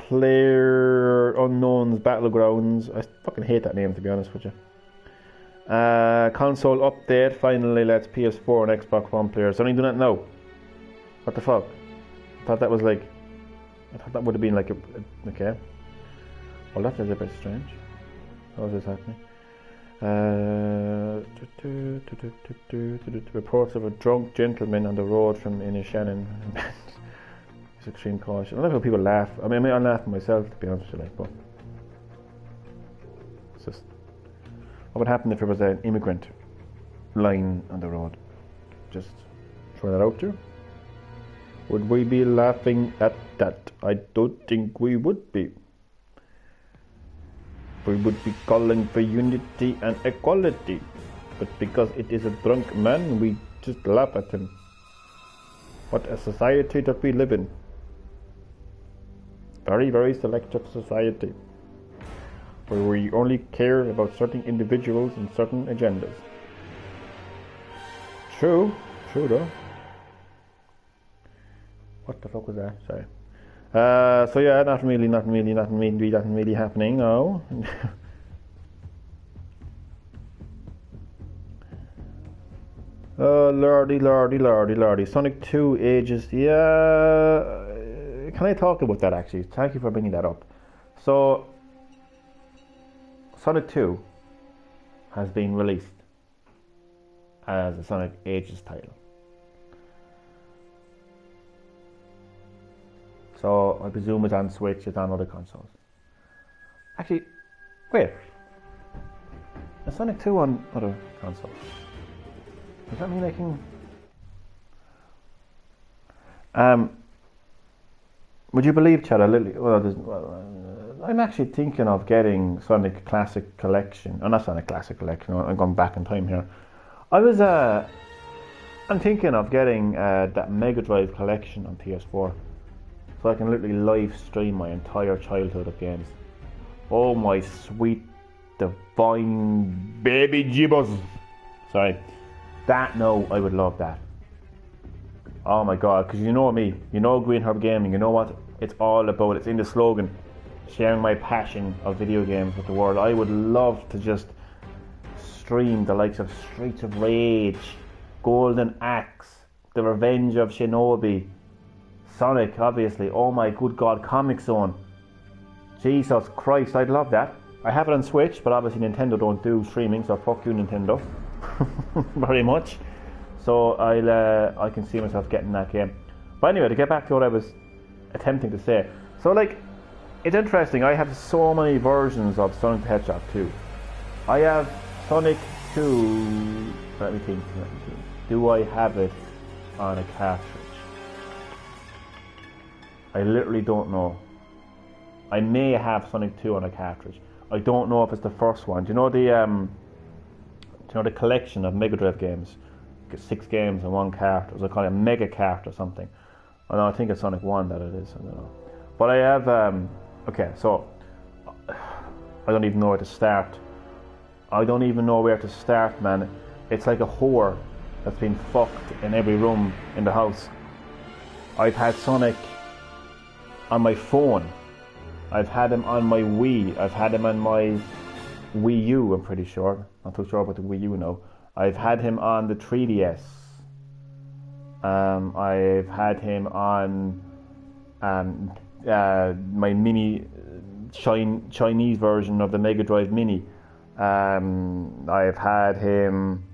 Player Unknown's Battlegrounds. I fucking hate that name, to be honest with you. Console update finally lets PS4 and Xbox One players only do that now. What the fuck? I thought that was like, I thought that would have been like okay. Well, that is a bit strange. How is this happening? Reports of a drunk gentleman on the road from Inishannon. It's extreme caution. I love how people laugh. I mean, I'm laughing myself, to be honest with you, but it's just, what would happen if there was an immigrant lying on the road? Just throw that out there. Would we be laughing at that? I don't think we would be. We would be calling for unity and equality. But because it is a drunk man, we just laugh at him. What a society that we live in. Very, very selective society. Where we only care about certain individuals and certain agendas. True though. What the fuck was that? Sorry. So yeah, nothing really happening now. Lordy. Sonic 2 ages. Yeah. Can I talk about that actually? Thank you for bringing that up. So, Sonic 2 has been released as a Sonic Ages title. So I presume it's on Switch, it's on other consoles. Actually, wait. Is Sonic 2 on other consoles? Does that mean I can... would you believe, Chad, I'm actually thinking of getting Sonic Classic Collection. Oh, not Sonic Classic Collection, I'm going back in time here. I'm thinking of getting that Mega Drive Collection on PS4. So I can literally live stream my entire childhood of games. Oh my sweet divine baby gibbers. Sorry. That, no, I would love that. Oh my god, because you know me. You know GreenHerb-Gaming. You know what It's all about, it's in the slogan, sharing my passion of video games with the world. I would love to just stream the likes of Streets of Rage, Golden Axe, The Revenge of Shinobi, Sonic, obviously. Oh my good God, Comic Zone. Jesus Christ, I'd love that. I have it on Switch, but obviously Nintendo don't do streaming, so fuck you, Nintendo. Very much. So I can see myself getting that game. But anyway, to get back to what I was attempting to say. So like, it's interesting, I have so many versions of Sonic the Hedgehog 2. I have Sonic 2, let me think. Do I have it on a cartridge? I literally don't know. I may have Sonic 2 on a cartridge. I don't know if it's the first one. Do you know the collection of Mega Drive games? 6 games in one cart. It was called a Mega Cart or something. Oh, no, I think it's Sonic 1 that it is. I don't know. But I have, okay, so I don't even know where to start. I don't even know where to start, man. It's like a whore that's been fucked in every room in the house. I've had Sonic on my phone. I've had him on my Wii. I've had him on my Wii U, I'm pretty sure. Not too sure about the Wii U now. I've had him on the 3DS. I've had him on my mini Chinese version of the Mega Drive Mini. I've had him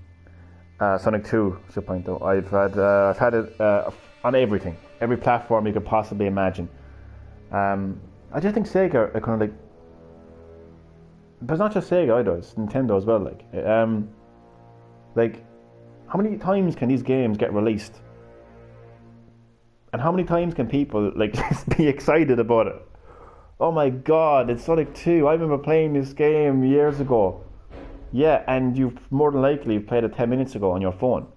Sonic 2, that's the point though. I've had it on everything, every platform you could possibly imagine. I just think Sega are kind of like, but it's not just Sega either, it's Nintendo as well. Like, how many times can these games get released? And how many times can people like just be excited about it? Oh my God, it's Sonic 2. I remember playing this game years ago. Yeah, and you've more than likely played it 10 minutes ago on your phone.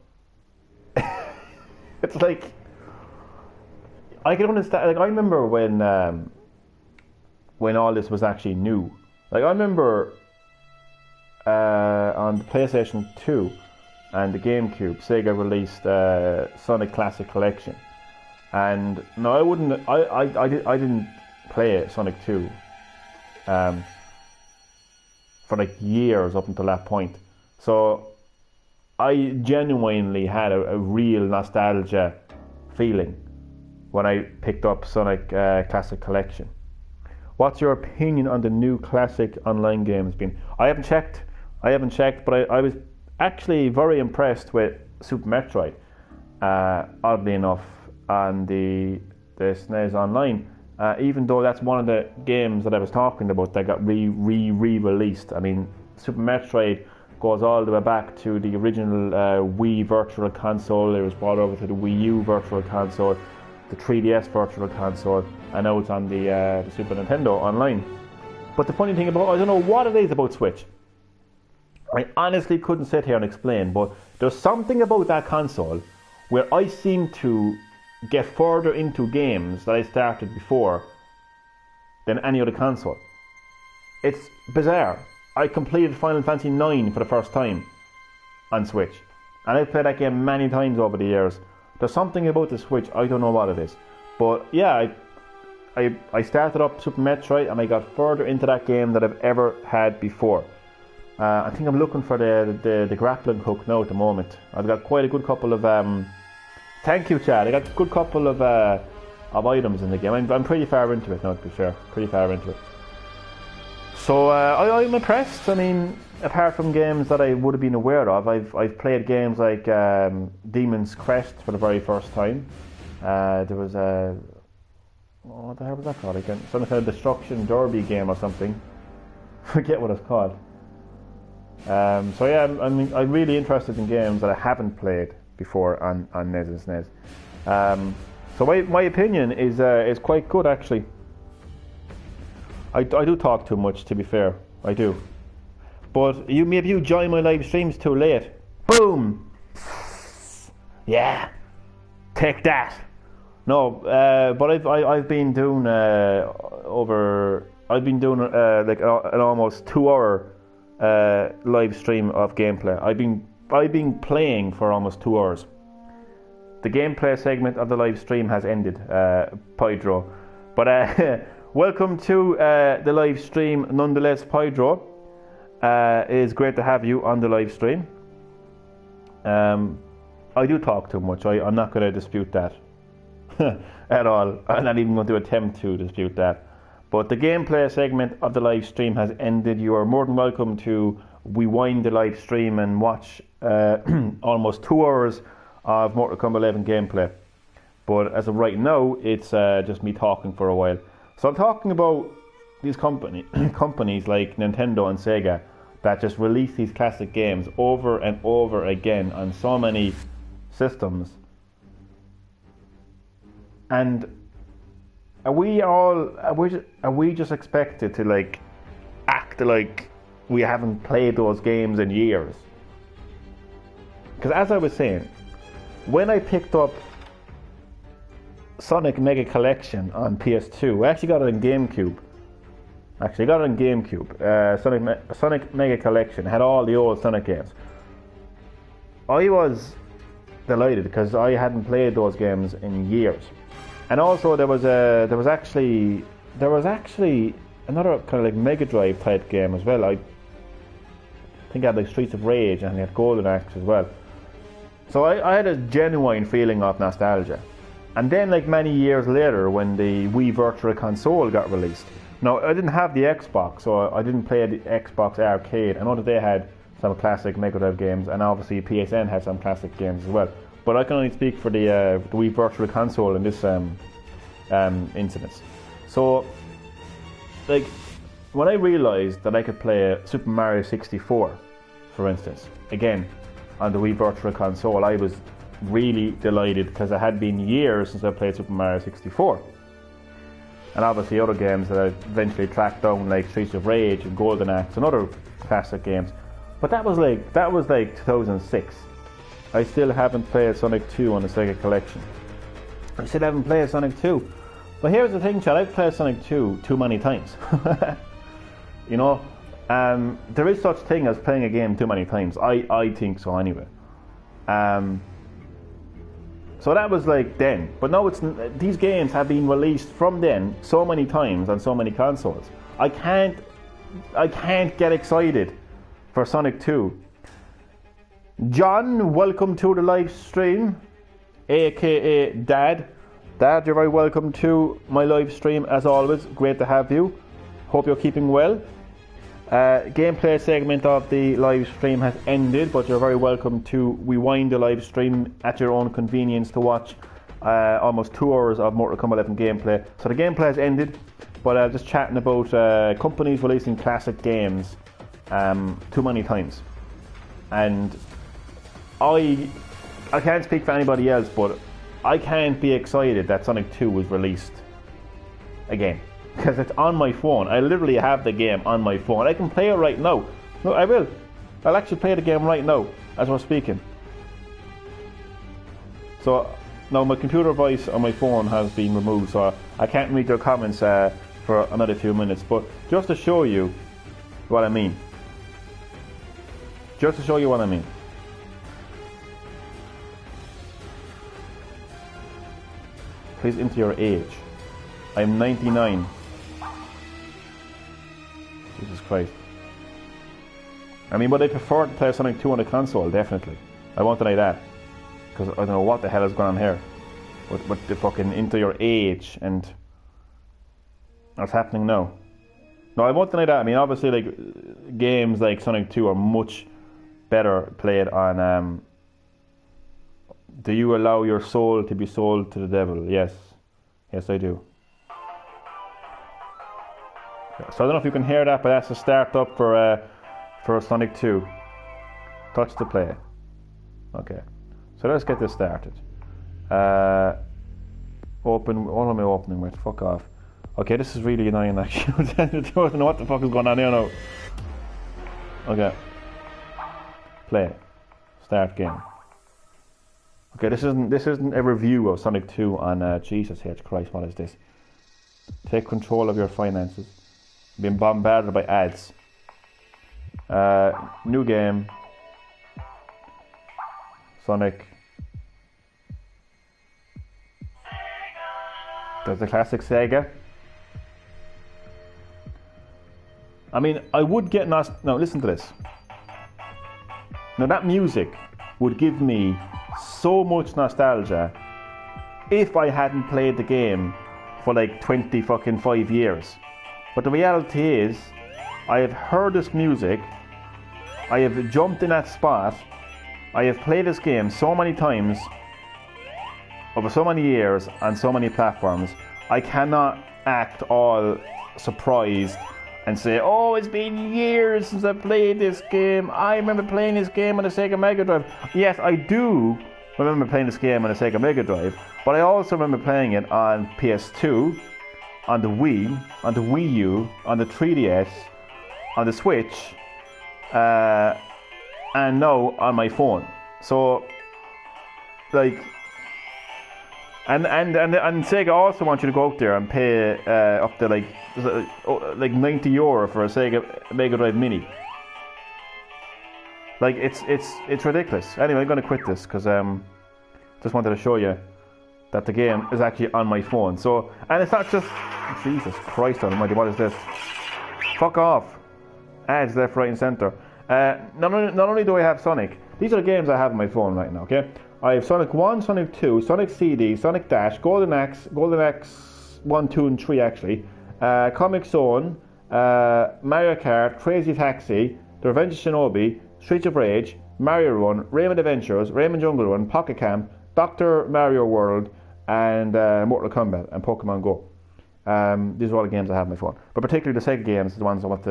It's like, I can understand. Like, I remember when all this was actually new. Like, I remember on the PlayStation 2 and the GameCube, Sega released Sonic Classic Collection. And no, I didn't play Sonic 2 for like years up until that point. So I genuinely had a real nostalgia feeling when I picked up Sonic Classic Collection. What's your opinion on the new Classic online games been? I haven't checked, but I was actually very impressed with Super Metroid, oddly enough, on the SNES Online. Even though that's one of the games that I was talking about that got re-released. I mean, Super Metroid goes all the way back to the original Wii Virtual Console. It was brought over to the Wii U Virtual Console, the 3DS Virtual Console, and now it's on the Super Nintendo Online. But the funny thing about, I don't know what it is about Switch. I honestly couldn't sit here and explain, but there's something about that console where I seem to get further into games that I started before than any other console. It's bizarre. I completed Final Fantasy IX for the first time on Switch, and I've played that game many times over the years. There's something about the Switch, I don't know what it is, but yeah, I started up Super Metroid and I got further into that game than I've ever had before. I think I'm looking for the grappling hook now at the moment. I've got quite a good couple of thank you, Chad. I got a good couple of items in the game. I'm pretty far into it now, to be fair. Pretty far into it. So I'm impressed. I mean, apart from games that I would have been aware of, I've played games like Demon's Crest for the very first time. There was what the hell was that called again? Some kind of Destruction Derby game or something. Forget what it's called. So yeah, I'm really interested in games that I haven't played before on NES and SNES. So my opinion is quite good, actually. I do talk too much, to be fair. I do. But maybe you join my live streams too late. Boom! Yeah! Take that! No, but I've been doing like an almost 2-hour live stream of gameplay. I've been playing for almost 2 hours. The gameplay segment of the live stream has ended, Pedro. But welcome to the live stream nonetheless, Pydro. It is great to have you on the live stream. I do talk too much. I'm not going to dispute that at all. I'm not even going to attempt to dispute that. But the gameplay segment of the live stream has ended. You are more than welcome to rewind the live stream and watch almost 2 hours of Mortal Kombat 11 gameplay. But as of right now, it's just me talking for a while. So I'm talking about these companies like Nintendo and Sega that just release these classic games over and over again on so many systems. And are we just expected to like act like we haven't played those games in years? Because as I was saying, when I picked up Sonic Mega Collection on PS2, I actually got it on GameCube. Sonic Mega Collection had all the old Sonic games. I was delighted because I hadn't played those games in years. And also there was actually another kind of like Mega Drive type game as well. I think I had like Streets of Rage and I had Golden Axe as well. So I had a genuine feeling of nostalgia. And then like many years later when the Wii Virtual Console got released. Now I didn't have the Xbox, so I didn't play the Xbox Arcade. I know that they had some classic Mega Drive games, and obviously PSN had some classic games as well. But I can only speak for the Wii Virtual Console in this instance. So, like, when I realised that I could play Super Mario 64, for instance, again, on the Wii Virtual Console, I was really delighted because it had been years since I played Super Mario 64. And obviously other games that I eventually tracked down, like Streets of Rage and Golden Axe and other classic games. But that was like 2006. I still haven't played Sonic 2 on the Sega Collection. I still haven't played Sonic 2. But here's the thing, Chad, I've played Sonic 2 too many times. You know, there is such thing as playing a game too many times. I think so anyway. So that was like then. But now these games have been released from then so many times on so many consoles. I can't get excited for Sonic 2. John, welcome to the live stream, aka Dad. Dad, you're very welcome to my live stream as always. Great to have you. Hope you're keeping well. Gameplay segment of the live stream has ended, but you're very welcome to rewind the live stream at your own convenience to watch almost 2 hours of Mortal Kombat 11 gameplay. So the gameplay has ended, but just chatting about companies releasing classic games too many times. And I can't speak for anybody else, but I can't be excited that Sonic 2 was released again. Because it's on my phone. I literally have the game on my phone. I can play it right now. No, I will. I'll actually play the game right now as we're speaking. So now my computer voice on my phone has been removed, so I can't read your comments for another few minutes. But just to show you what I mean. Please enter your age. I'm 99. Jesus Christ. I mean, but I prefer to play Sonic 2 on the console, definitely. I won't deny that. Because I don't know what the hell is going on here. With the fucking into your age and what's happening now. No, I won't deny that. I mean, obviously, like, games like Sonic 2 are much better played on... do you allow your soul to be sold to the devil? Yes. Yes, I do. So I don't know if you can hear that, but that's the start up for Sonic 2. Touch to play. Okay. So let's get this started. Open. What am I opening with? Fuck off. Okay, this is really annoying actually. I don't know what the fuck is going on here now. Okay. Play. Start game. Okay, this isn't a review of Sonic 2 on Jesus H. Christ, what is this? Take control of your finances. Being bombarded by ads. New game. Sonic. There's the classic Sega. I mean, I would get now listen to this. Now that music would give me so much nostalgia if I hadn't played the game for like 20 fucking 5 years. But the reality is, I have heard this music, I have jumped in that spot, I have played this game so many times, over so many years, on so many platforms, I cannot act all surprised and say, oh, it's been years since I played this game. I remember playing this game on the Sega Mega Drive. Yes, I do remember playing this game on the Sega Mega Drive, but I also remember playing it on PS2, on the Wii, on the Wii U, on the 3DS, on the Switch, and now on my phone. So, like, and Sega also want you to go out there and pay up to like €90 for a Sega Mega Drive Mini. Like it's ridiculous. Anyway, I'm going to quit this because just wanted to show you that the game is actually on my phone. So, and it's not just Jesus Christ Almighty. What is this? Fuck off! Ads left, right, and centre. Not only do I have Sonic, these are the games I have on my phone right now. Okay. I have Sonic 1, Sonic 2, Sonic CD, Sonic Dash, Golden Axe 1, 2 and 3 actually, Comic Zone, Mario Kart, Crazy Taxi, The Revenge of Shinobi, Streets of Rage, Mario Run, Rayman Adventures, Rayman Jungle Run, Pocket Camp, Dr. Mario World, and Mortal Kombat and Pokemon Go. These are all the games I have on my phone, but particularly the Sega games, the ones I want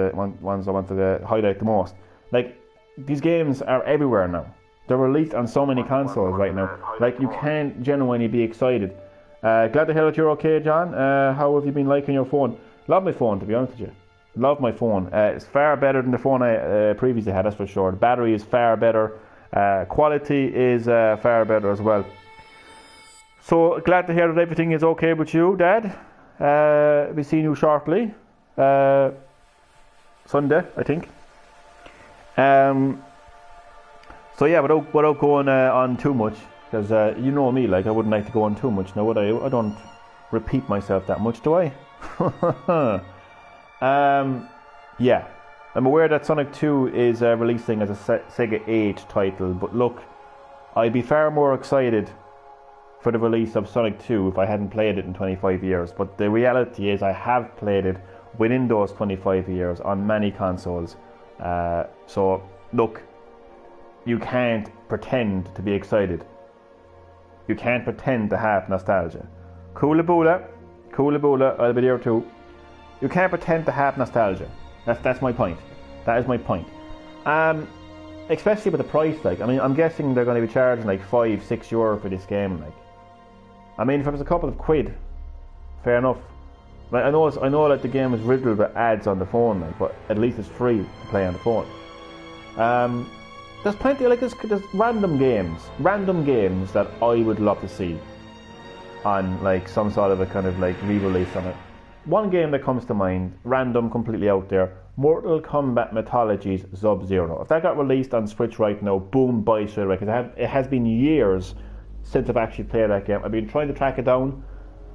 to highlight the most. Like, these games are everywhere now. They're released on so many consoles right now. Like, you can't genuinely be excited. Glad to hear that you're okay, John. How have you been liking your phone? Love my phone, to be honest with you. Love my phone. It's far better than the phone I previously had, that's for sure. The battery is far better. Quality is far better as well. So, glad to hear that everything is okay with you, Dad. We'll be seeing you shortly. Sunday, I think. So yeah, without going on too much, because you know me, like I wouldn't like to go on too much now, would I? I don't repeat myself that much, do I? Yeah, I'm aware that Sonic 2 is releasing as a Sega 8 title, but look, I'd be far more excited for the release of Sonic 2 if I hadn't played it in 25 years, but the reality is I have played it within those 25 years on many consoles. So look, you can't pretend to be excited. You can't pretend to have nostalgia. Coola boola, I'll be there too. You can't pretend to have nostalgia. That's my point. That is my point. Especially with the price, like, I mean, I'm guessing they're going to be charging like €5-6 for this game, like. I mean, if it was a couple of quid, fair enough. Like, I know that the game is riddled with ads on the phone, like, but at least it's free to play on the phone. There's plenty, like, there's random games that I would love to see on, like, some sort of a kind of, like, re-release on it. One game that comes to mind, random, completely out there, Mortal Kombat Mythologies Sub-Zero. If that got released on Switch right now, boom, buy straight away, because it has been years since I've actually played that game. I've been trying to track it down.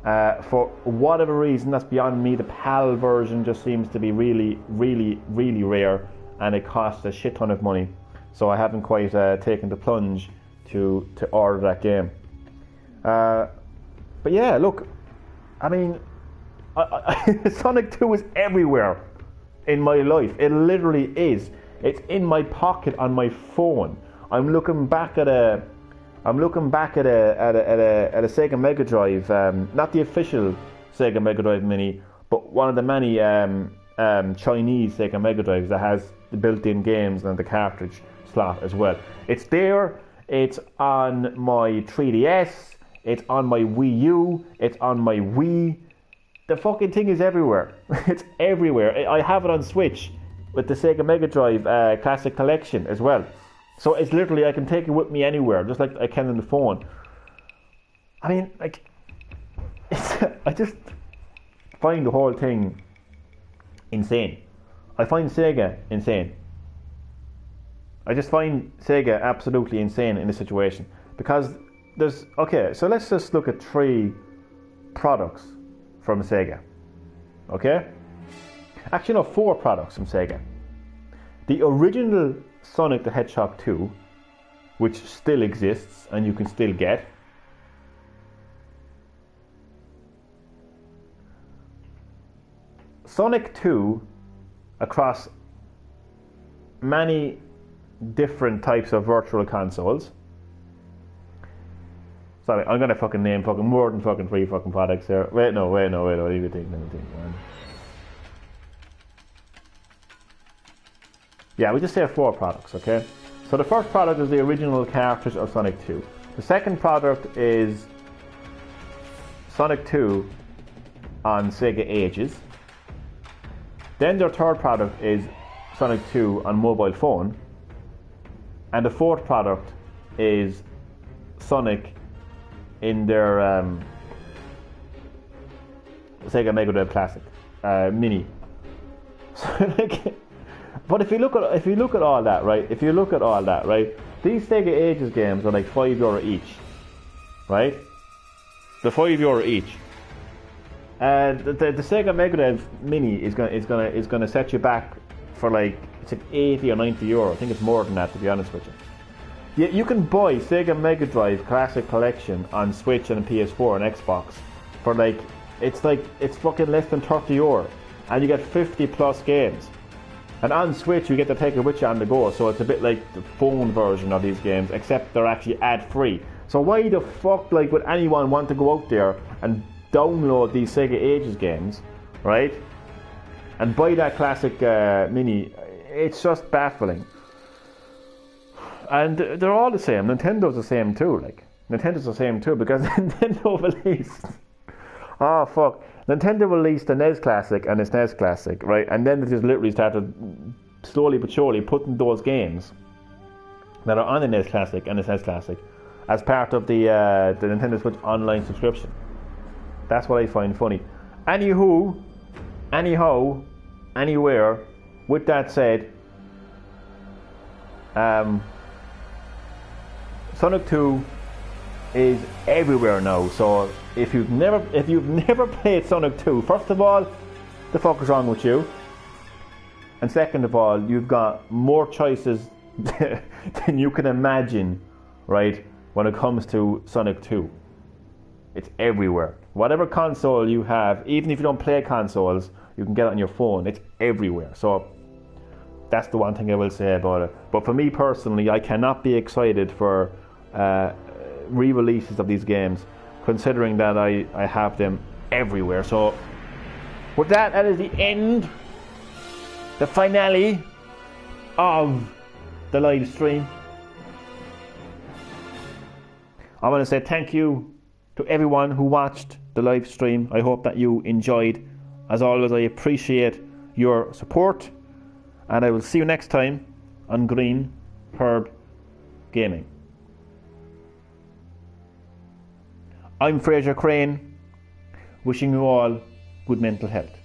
For whatever reason, that's beyond me. The PAL version just seems to be really, really, really rare, and it costs a shit ton of money. So I haven't quite taken the plunge to order that game. But yeah, look, I mean, Sonic 2 is everywhere in my life. It literally is. It's in my pocket on my phone. I'm looking back at a Sega Mega Drive, not the official Sega Mega Drive Mini, but one of the many Chinese Sega Mega Drives that has the built-in games and the cartridge slot as well. It's there. It's on my 3DS. It's on my Wii U. It's on my Wii. The fucking thing is everywhere. It's everywhere. I have it on Switch with the Sega Mega Drive Classic Collection as well. So it's literally, I can take it with me anywhere, just like I can on the phone. I mean, like, I just find the whole thing insane. I find Sega insane. I just find Sega absolutely insane in this situation. Because there's, okay, so let's just look at 3 products from Sega. Okay? Actually, no, 4 products from Sega. The original Sonic the Hedgehog 2, which still exists and you can still get. Sonic 2 across many different types of virtual consoles. Sorry, I'm gonna fucking name fucking more than fucking 3 fucking products here. Wait, no, let me think, man. Yeah, we just say 4 products, okay? So the first product is the original cartridge of Sonic 2. The second product is Sonic 2 on Sega Ages. Then their third product is Sonic 2 on mobile phone. And the fourth product is Sonic in their Sega Mega Drive Classic Mini. So, like, but if you look at all that, right? These Sega Ages games are like €5 each, right? They're €5 each. The Sega Mega Drive Mini is gonna set you back for like, it's like €80 or €90. I think it's more than that, to be honest with you. Yeah, you can buy Sega Mega Drive Classic Collection on Switch and PS4 and Xbox for like it's fucking less than €30, and you get 50 plus games. And on Switch you get to take it with you on the go, so it's a bit like the phone version of these games, except they're actually ad free. So why the fuck like would anyone want to go out there and download these Sega Ages games, right? And buy that classic Mini? It's just baffling. And they're all the same. Nintendo's the same too. Nintendo's the same too, because Nintendo released. Oh fuck! Nintendo released the NES Classic and the SNES Classic, right? And then they just literally started slowly but surely putting those games that are on the NES Classic and the SNES Classic as part of the Nintendo Switch Online subscription. That's what I find funny. Anyhow, anywhere. With that said, Sonic 2 is everywhere now. So if you've never played Sonic 2, first of all, the fuck is wrong with you? And second of all, you've got more choices than you can imagine, right? When it comes to Sonic 2, it's everywhere. Whatever console you have, even if you don't play consoles, you can get it on your phone. It's everywhere. So that's the one thing I will say about it. But for me personally, I cannot be excited for re-releases of these games, considering that I have them everywhere. So with that is the end, the finale of the live stream. I want to say thank you to everyone who watched the live stream. I hope that you enjoyed. As always, I appreciate your support, and I will see you next time on GreenHerb-Gaming. I'm Fraser Crane, wishing you all good mental health.